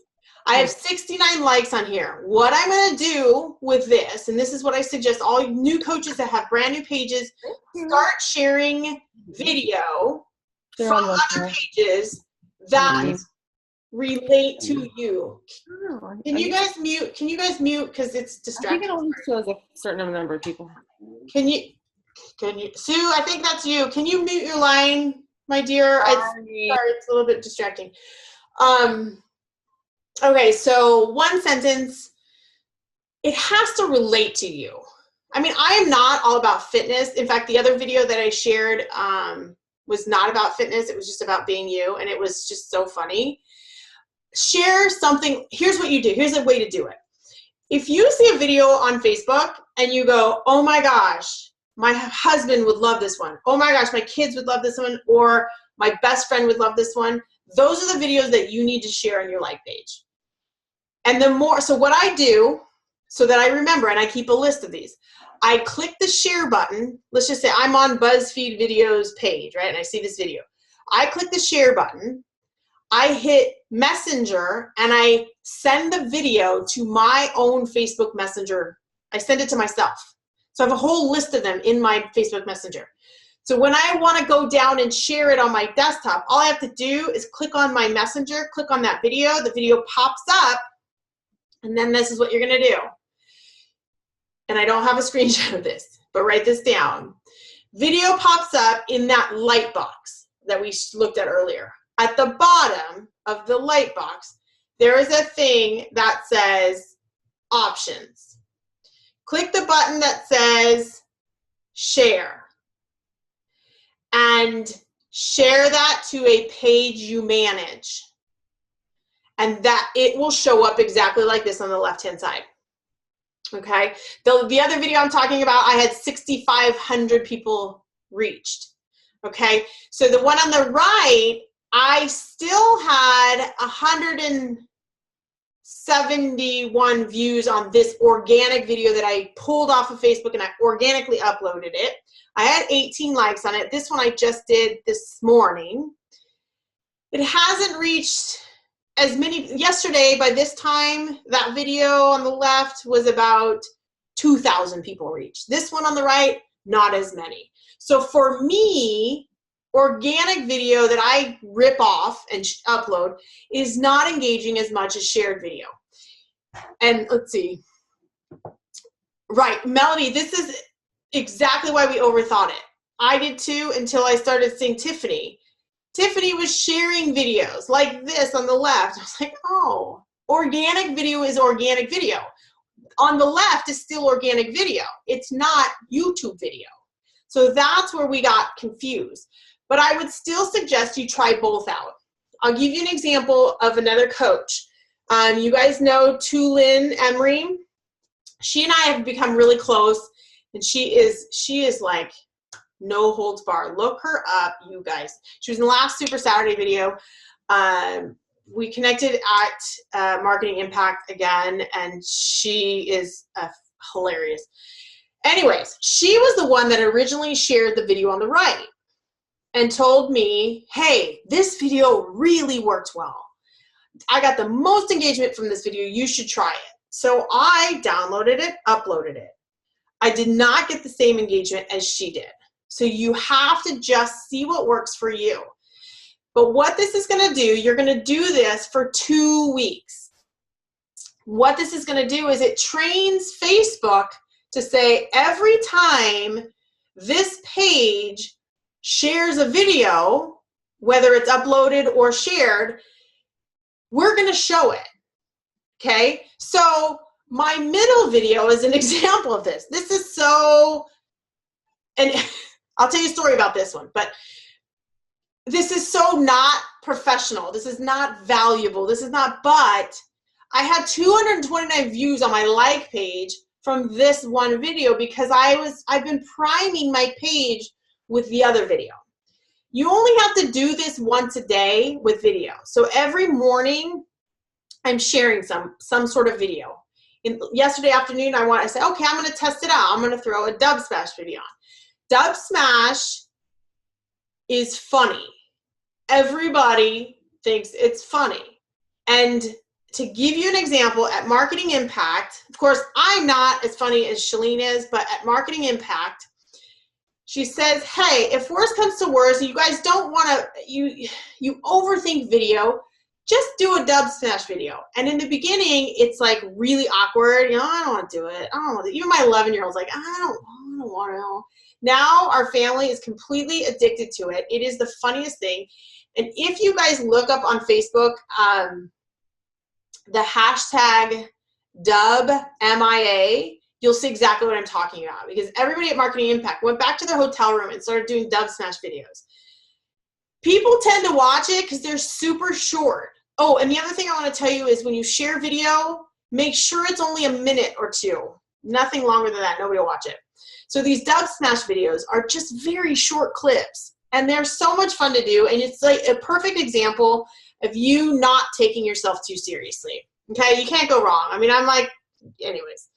I have 69 likes on here. What I'm going to do with this, and this is what I suggest all new coaches that have brand new pages, start sharing video from other pages that relate to you. Can you guys mute? Because it's distracting. I think it only shows a certain number of people. Can you, Sue, I think that's you. Can you mute your line, my dear? Sorry, it's a little bit distracting. Okay, so one sentence, it has to relate to you. I mean, I am not all about fitness. In fact, the other video that I shared was not about fitness. It was just about being you, and it was just so funny. Share something. Here's what you do. Here's a way to do it. If you see a video on Facebook and you go, oh my gosh, my husband would love this one. Oh my gosh, my kids would love this one, or my best friend would love this one. Those are the videos that you need to share on your like page. And so what I do, so that I remember, and I keep a list of these, I click the share button. Let's just say I'm on BuzzFeed videos page, right? And I see this video. I click the share button. I hit Messenger, and I send the video to my own Facebook Messenger. I send it to myself. So I have a whole list of them in my Facebook Messenger. So when I want to go down and share it on my desktop, all I have to do is click on my Messenger, click on that video, the video pops up, and then this is what you're going to do. and I don't have a screenshot of this, but write this down. Video pops up in that light box that we looked at earlier. At the bottom of the light box, there is a thing that says options. Click the button that says share and share that to a page you manage. And that it will show up exactly like this on the left-hand side. Okay, the other video I'm talking about, I had 6,500 people reached. Okay, so the one on the right, I still had 171 views on this organic video that I pulled off of Facebook and I organically uploaded it. I had 18 likes on it. This one I just did this morning. It hasn't reached as many. Yesterday, by this time, that video on the left was about 2,000 people reached. This one on the right, not as many. So for me, organic video that I rip off and upload is not engaging as much as shared video. And let's see. Right, Melody, this is exactly why we overthought it. I did too until I started seeing Tiffany. Tiffany was sharing videos like this on the left. I was like, oh, organic video is organic video. On the left is still organic video. It's not YouTube video. So that's where we got confused. But I would still suggest you try both out. I'll give you an example of another coach. You guys know Tulin Emery. She and I have become really close, and she is like no holds bar. Look her up, you guys. She was in the last Super Saturday video. We connected at Marketing Impact again, and she is hilarious. Anyways, she was the one that originally shared the video on the right and told me, hey, this video really worked well. I got the most engagement from this video. You should try it. So I downloaded it, uploaded it. I did not get the same engagement as she did. So you have to just see what works for you. But what this is going to do, you're going to do this for 2 weeks. What this is going to do is it trains Facebook to say every time this page shares a video, whether it's uploaded or shared, we're going to show it. Okay? So my middle video is an example of this. This is so, and I'll tell you a story about this one, but this is so not professional. This is not valuable. This is not, but I had 229 views on my like page from this one video because I've been priming my page with the other video. You only have to do this once a day with video. So every morning I'm sharing some sort of video. Yesterday afternoon I said, okay, I'm going to test it out. I'm going to throw a Dub Smash video on. Dub Smash is funny. Everybody thinks it's funny. And to give you an example, at Marketing Impact, of course, I'm not as funny as Shalene is, but at Marketing Impact, she says, hey, if worse comes to worse, you guys don't want to, you overthink video, just do a Dub Smash video. And in the beginning, it's like really awkward. You know, I don't want to do it. I don't want to. Even my 11-year-old's like, I don't want to. Now our family is completely addicted to it. It is the funniest thing. And if you guys look up on Facebook, the hashtag Dub MIA, you'll see exactly what I'm talking about, because everybody at Marketing Impact went back to their hotel room and started doing Dub Smash videos. People tend to watch it because they're super short. Oh, and the other thing I want to tell you is when you share video, make sure it's only a minute or two. Nothing longer than that. Nobody will watch it. So these Dub Smash videos are just very short clips, and they're so much fun to do, and it's like a perfect example of you not taking yourself too seriously. Okay, you can't go wrong. I mean, I'm like, anyways.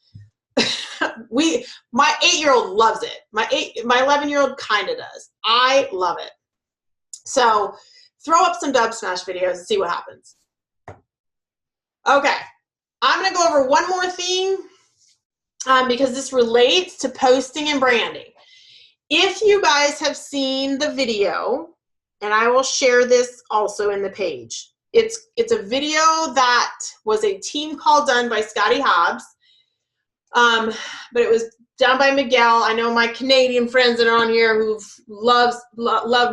My 8-year-old loves it. My 11-year-old kind of does. I love it. So throw up some Dub Smash videos and see what happens. Okay, I'm going to go over one more thing because this relates to posting and branding. If you guys have seen the video, and I will share this also in the page, it's a video that was a team call done by Scotty Hobbs. But it was done by Miguel. I know my Canadian friends that are on here who love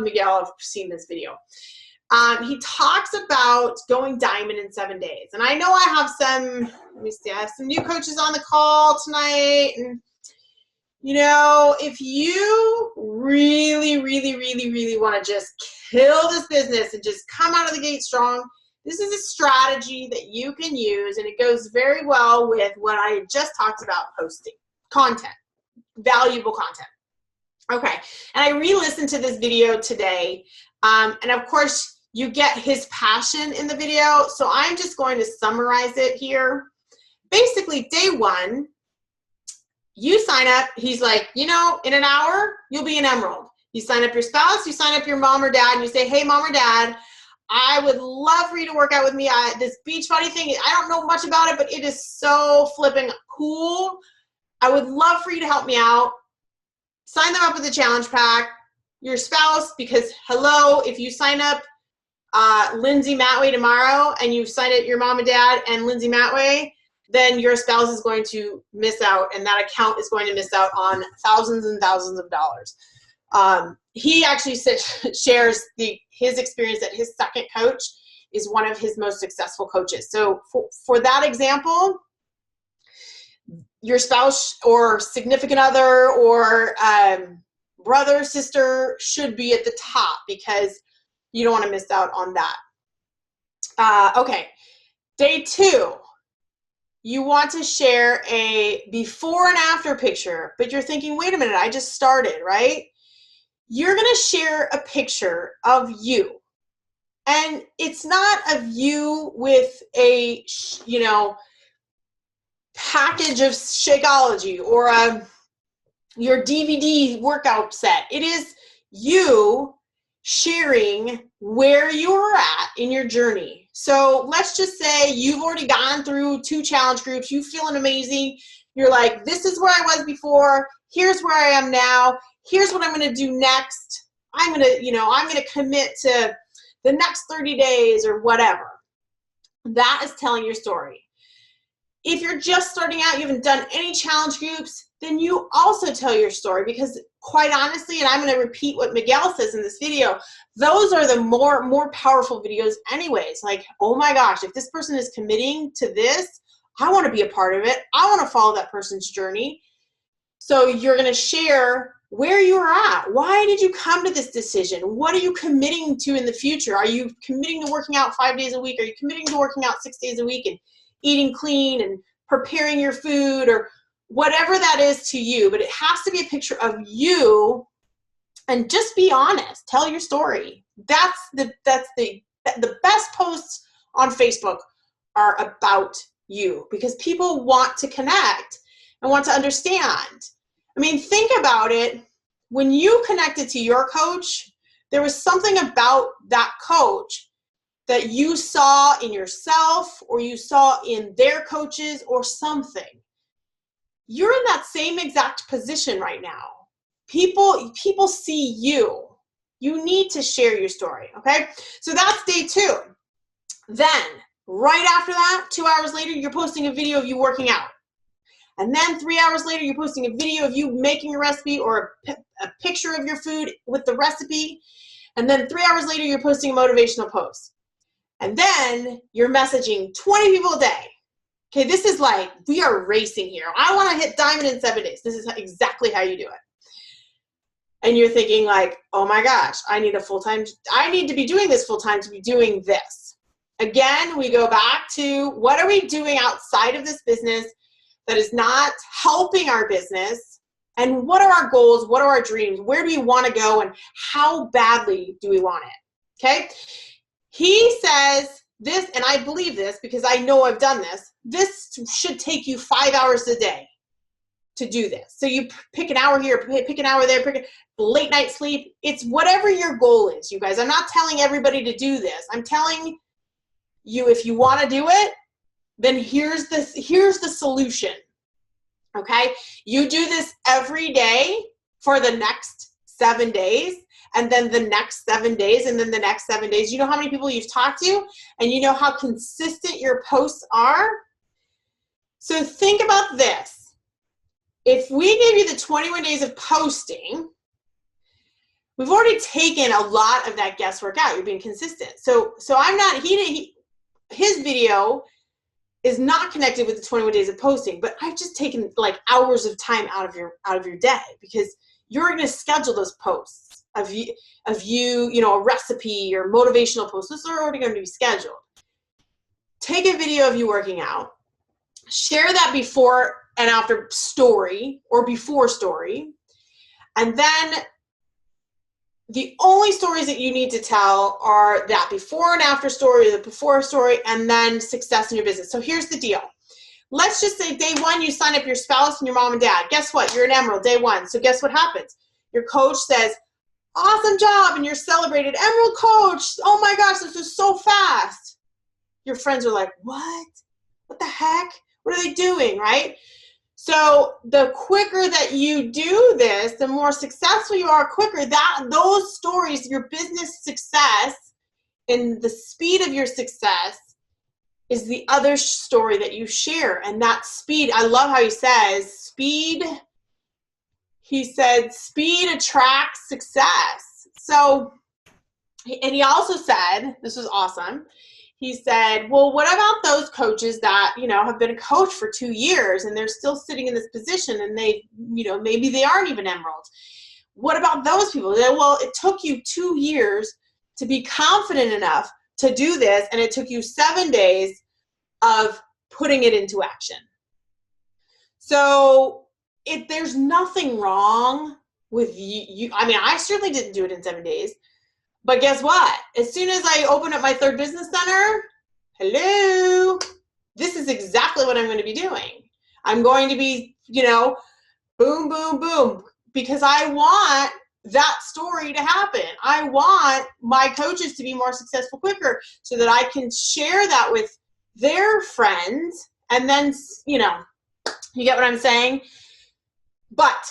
Miguel have seen this video. He talks about going diamond in 7 days. And I know I have some, let me see, I have some new coaches on the call tonight. And, you know, if you really, really, really, really want to just kill this business and just come out of the gate strong, this is a strategy that you can use, and it goes very well with what I just talked about, posting content, valuable content. Okay, and I re-listened to this video today, and of course, you get his passion in the video, so I'm just going to summarize it here. Basically, day one, you sign up, he's like, you know, in an hour, you'll be an emerald. You sign up your spouse, you sign up your mom or dad, and you say, hey, mom or dad, I would love for you to work out with me. This Beachbody thing, I don't know much about it, but it is so flipping cool. I would love for you to help me out. Sign them up with the challenge pack. Your spouse, because hello, if you sign up Lindsay Matway tomorrow and you sign it your mom and dad and Lindsay Matway, then your spouse is going to miss out, and that account is going to miss out on thousands and thousands of dollars. He actually shares his experience that his second coach is one of his most successful coaches. So for that example, your spouse or significant other or brother, sister should be at the top because you don't want to miss out on that. Okay, day two, you want to share a before and after picture, but you're thinking, wait a minute, I just started, right? You're going to share a picture of you. And it's not of you with a, you know, package of Shakeology or your DVD workout set. It is you sharing where you are at in your journey. So let's just say you've already gone through 2 challenge groups. You feeling amazing. You're like, this is where I was before. Here's where I am now. Here's what I'm going to do next. I'm going to commit to the next 30 days or whatever. That is telling your story. If you're just starting out, you haven't done any challenge groups, then you also tell your story, because quite honestly, and I'm going to repeat what Miguel says in this video, those are the more powerful videos anyways. Like, oh my gosh, if this person is committing to this, I want to be a part of it. I want to follow that person's journey. So you're going to share where you are at. Why did you come to this decision? What are you committing to in the future? Are you committing to working out 5 days a week? Are you committing to working out 6 days a week and eating clean and preparing your food or whatever that is to you? But it has to be a picture of you, and just be honest. Tell your story. That's the best posts on Facebook are about you, because people want to connect and want to understand. I mean, think about it. When you connected to your coach, there was something about that coach that you saw in yourself or you saw in their coaches or something. You're in that same exact position right now. People see you. You need to share your story, okay? So that's day 2. Then, right after that, 2 hours later, you're posting a video of you working out. And then 3 hours later, you're posting a video of you making a recipe or a picture of your food with the recipe. And then 3 hours later, you're posting a motivational post. And then you're messaging 20 people a day. Okay, this is like, we are racing here. I want to hit diamond in 7 days. This is exactly how you do it. And you're thinking like, oh my gosh, I need to be doing this full time to be doing this. Again, we go back to, what are we doing outside of this business that is not helping our business? And what are our goals? What are our dreams? Where do we want to go? And how badly do we want it? Okay. He says this, and I believe this because I know I've done this. This should take you 5 hours a day to do this. So you pick an hour here, pick an hour there, pick a late night sleep. It's whatever your goal is, you guys. I'm not telling everybody to do this. I'm telling you, if you want to do it, then here's the solution. Okay? You do this every day for the next 7 days, and then the next 7 days, and then the next 7 days. You know how many people you've talked to, and you know how consistent your posts are? So think about this. if we give you the 21 days of posting, we've already taken a lot of that guesswork out. You're being consistent. So I'm not, his video is not connected with the 21 days of posting, but I've just taken like hours of time out of your day, because you're going to schedule those posts of you, a recipe or motivational posts. Those are already going to be scheduled. Take a video of you working out, share that before and after story or before story, and then the only stories that you need to tell are that before and after story, the before story, and then success in your business. So here's the deal. Let's just say day one, you sign up your spouse and your mom and dad. Guess what? You're an Emerald day one. So guess what happens? Your coach says, awesome job, and you're celebrated. Emerald coach, oh my gosh, this was so fast. Your friends are like, what? What the heck? What are they doing, right? So the quicker that you do this, the more successful you are quicker. Those stories, your business success and the speed of your success is the other story that you share. And that speed, I love how he says speed. He said speed attracts success. So, and he also said, this was awesome. He said, well, what about those coaches that, have been a coach for 2 years and they're still sitting in this position and they, maybe they aren't even emeralds. What about those people? They said, well, it took you 2 years to be confident enough to do this, and it took you 7 days of putting it into action. So there's nothing wrong with you. I mean, I certainly didn't do it in 7 days. But guess what? As soon as I open up my third business center, hello, this is exactly what I'm going to be doing. I'm going to be, boom, boom, boom, because I want that story to happen. I want my coaches to be more successful quicker so that I can share that with their friends. And then, you get what I'm saying? But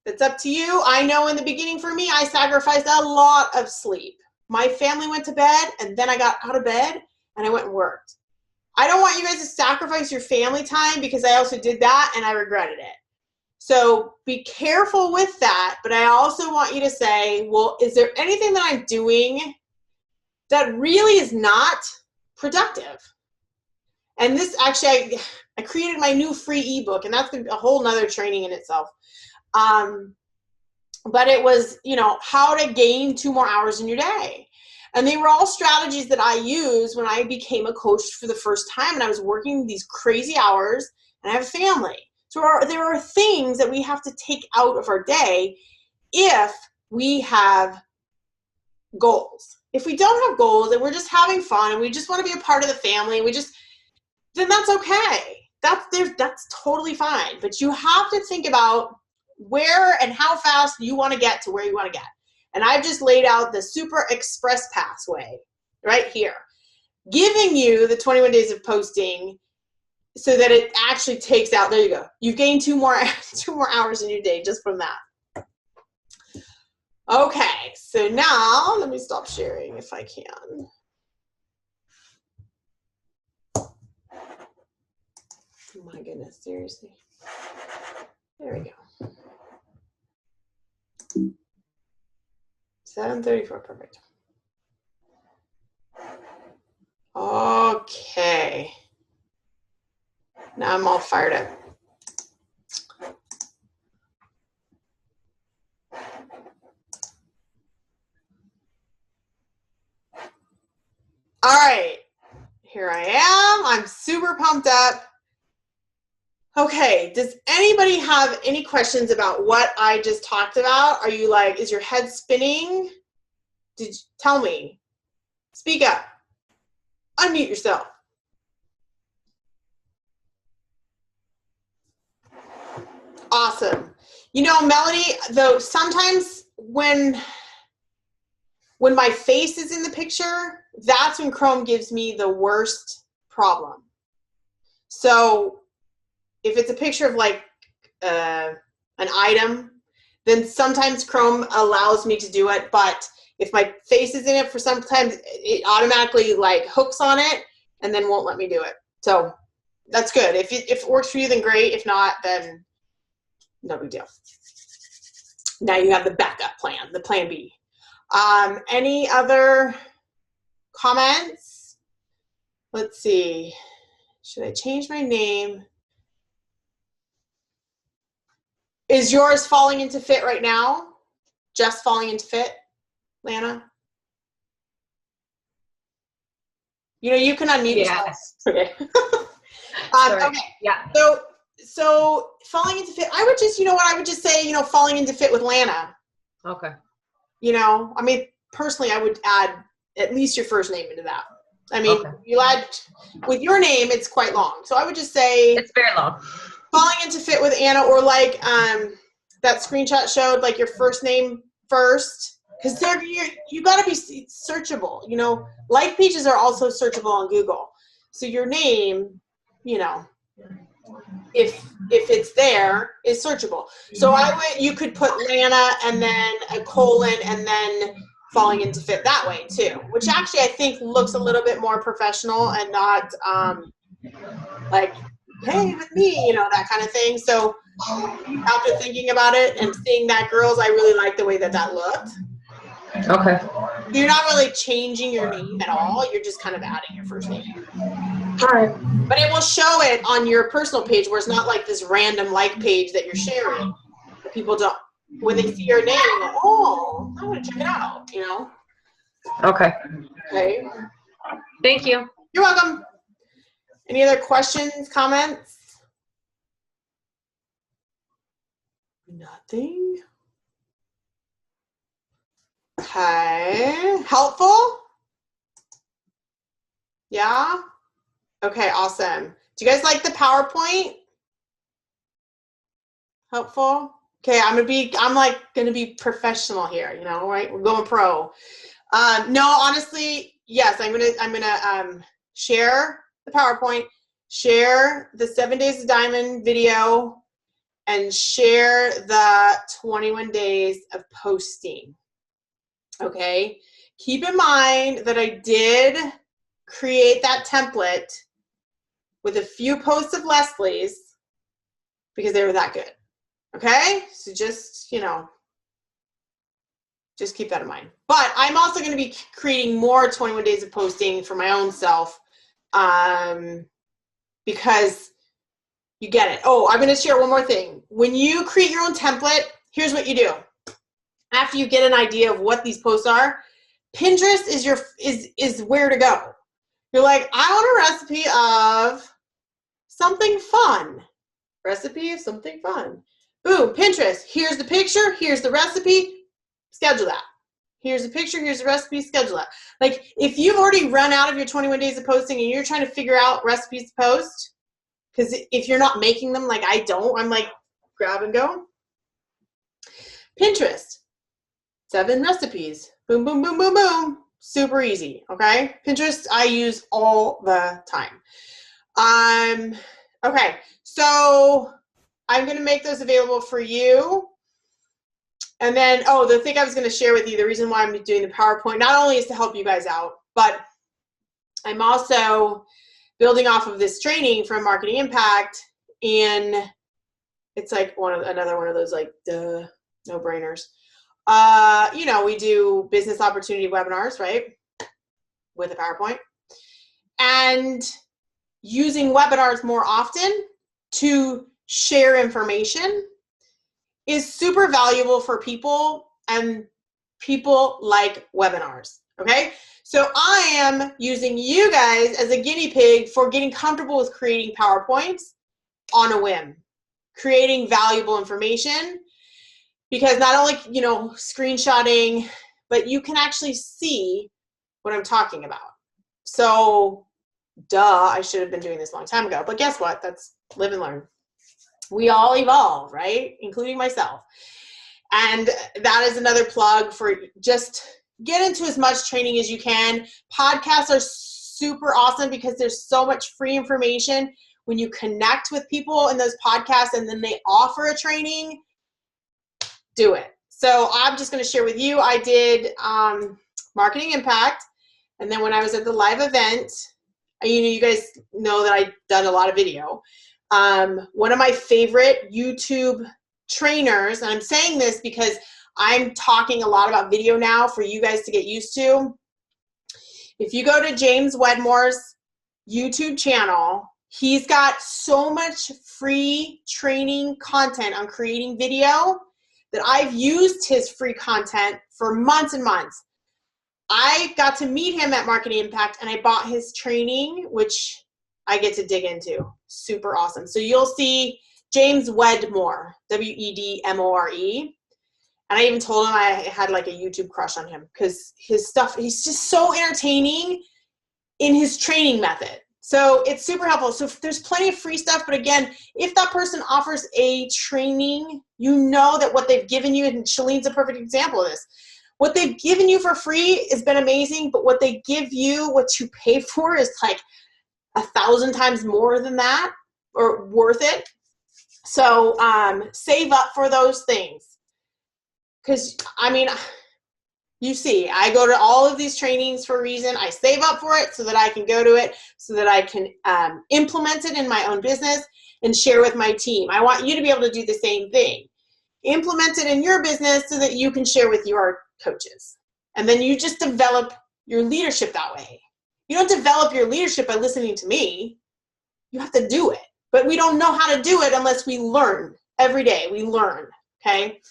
it's up to you. I know in the beginning for me, I sacrificed a lot of sleep. My family went to bed, and then I got out of bed and I went and worked. I don't want you guys to sacrifice your family time, because I also did that and I regretted it. So be careful with that. But I also want you to say, well, is there anything that I'm doing that really is not productive? And this actually, I created my new free ebook, and that's a whole nother training in itself. But it was, how to gain 2 more hours in your day. And they were all strategies that I used when I became a coach for the first time, and I was working these crazy hours, and I have a family. So there are things that we have to take out of our day if we have goals. If we don't have goals and we're just having fun and we just want to be a part of the family, then that's okay. That's totally fine. But you have to think about where and how fast you want to get to where you want to get. And I've just laid out the super express pathway right here, giving you the 21 days of posting so that it actually takes out, there you go. You've gained 2 more hours in your day just from that. Okay, so now let me stop sharing if I can. Oh my goodness, seriously. There we go. 7:34, perfect. Okay. Now I'm all fired up. All right, here I am. I'm super pumped up. Okay, does anybody have any questions about what I just talked about? Are you like, is your head spinning? Tell me. Speak up. Unmute yourself. Awesome. Melody, though, sometimes when my face is in the picture, that's when Chrome gives me the worst problem. So if it's a picture of like an item, then sometimes Chrome allows me to do it. But if my face is in it, for sometimes it automatically like hooks on it and then won't let me do it. So that's good. If it works for you, then great. If not, then No big deal. Now you have the backup plan, the plan B. Any other comments? Let's see. Should I change my name? Is yours falling into fit right now? Just falling into fit, Lana? You know, you can unmute yourself. Okay. Okay. Yeah. So falling into fit, I would just, you know what, I would just say, you know, falling into fit with Lana. Okay. You know, I mean, personally, I would add at least your first name into that. I mean, you add, with your name, it's quite long. So I would just say. It's very long. Falling into fit with Anna, or like that screenshot showed, like your first name first. Because you got to be searchable. You know, like pages are also searchable on Google. So your name, you know, if it's there, is searchable. So you could put Lana and then a colon and then falling into fit that way too, which actually I think looks a little bit more professional and not like, hey, with me, you know, that kind of thing. So after thinking about it and seeing that, girls, I really like the way that looked. Okay. You're not really changing your name at all. You're just kind of adding your first name. All right. But it will show it on your personal page where it's not like this random like page that you're sharing. People don't, when they see your name, like, oh, I want to check it out, you know? Okay. Okay. Thank you. You're welcome. Any other questions, comments? Nothing. Okay. Helpful? Yeah? Okay, awesome. Do you guys like the PowerPoint? Helpful? Okay, I'm gonna be professional here, you know, right? We're going pro. No, honestly, yes, I'm gonna share the PowerPoint, share the 7 Days of Diamond video, and share the 21 days of posting. Okay, keep in mind that I did create that template with a few posts of Leslie's because they were that good. Okay, so just, you know, just keep that in mind. But I'm also going to be creating more 21 days of posting for my own self because you get it. Oh, I'm going to share one more thing. When you create your own template, here's what you do. After you get an idea of what these posts are, Pinterest is where to go. You're like, I want a recipe of something fun. Recipe of something fun. Boom, Pinterest. Here's the picture. Here's the recipe. Schedule that. Here's the picture. Here's the recipe. Schedule that. Like, if you've already run out of your 21 days of posting and you're trying to figure out recipes to post, because if you're not making them like I don't, I'm like, grab and go. Pinterest. 7 recipes. Boom, boom, boom, boom, boom. Super easy, okay? Pinterest I use all the time. Okay, so I'm going to make those available for you. And then, oh, the thing I was going to share with you, the reason why I'm doing the PowerPoint, not only is to help you guys out, but I'm also building off of this training from Marketing Impact, and it's like another one of those like no-brainers. You know, we do business opportunity webinars, right, with a PowerPoint. And using webinars more often to share information is super valuable for people, and people like webinars, okay? So I am using you guys as a guinea pig for getting comfortable with creating PowerPoints on a whim, creating valuable information, because not only, you know, screenshotting, but you can actually see what I'm talking about. So, I should have been doing this a long time ago, but guess what? That's live and learn. We all evolve, right? Including myself. And that is another plug for just get into as much training as you can. Podcasts are super awesome because there's so much free information. When you connect with people in those podcasts and then they offer a training, do it. So I'm just going to share with you, I did Marketing Impact. And then when I was at the live event, you guys know that I've done a lot of video. One of my favorite YouTube trainers, and I'm saying this because I'm talking a lot about video now for you guys to get used to. If you go to James Wedmore's YouTube channel, he's got so much free training content on creating video that I've used his free content for months and months. I got to meet him at Marketing Impact, and I bought his training, which I get to dig into. Super awesome. So you'll see James Wedmore, W-E-D-M-O-R-E. And I even told him I had like a YouTube crush on him because his stuff, he's just so entertaining in his training method. So it's super helpful. So there's plenty of free stuff, but again, if that person offers a training, you know that what they've given you, and Shalene's a perfect example of this, what they've given you for free has been amazing, but what they give you, what you pay for, is like 1,000 times more than that, or worth it. So save up for those things. Because, I mean, you see, I go to all of these trainings for a reason. I save up for it so that I can go to it, so that I can implement it in my own business and share with my team. I want you to be able to do the same thing. Implement it in your business so that you can share with your coaches. And then you just develop your leadership that way. You don't develop your leadership by listening to me. You have to do it. But we don't know how to do it unless we learn. Every day we learn, okay?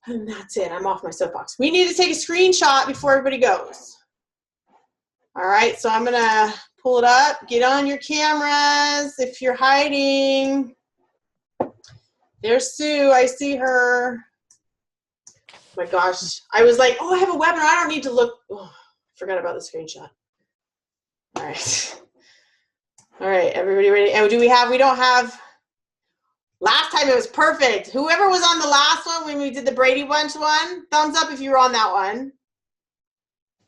And that's it. I'm off my soapbox. We need to take a screenshot before everybody goes. All right, so I'm going to pull it up. Get on your cameras if you're hiding. There's Sue. I see her. Oh my gosh. I was like, oh, I have a webinar. I don't need to look. Oh, forgot about the screenshot. All right. All right, everybody ready? And we don't have, last time it was perfect. Whoever was on the last one when we did the Brady Bunch one, thumbs up if you were on that one.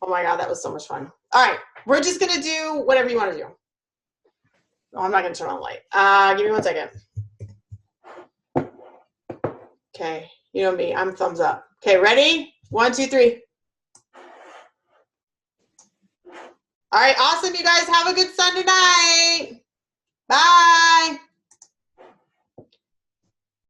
Oh my God, that was so much fun. All right, we're just gonna do whatever you wanna do. Oh, I'm not gonna turn on the light. Give me 1 second. Okay, you know me, I'm thumbs up. Okay, ready? 1, 2, 3. All right, awesome, you guys. Have a good Sunday night. Bye.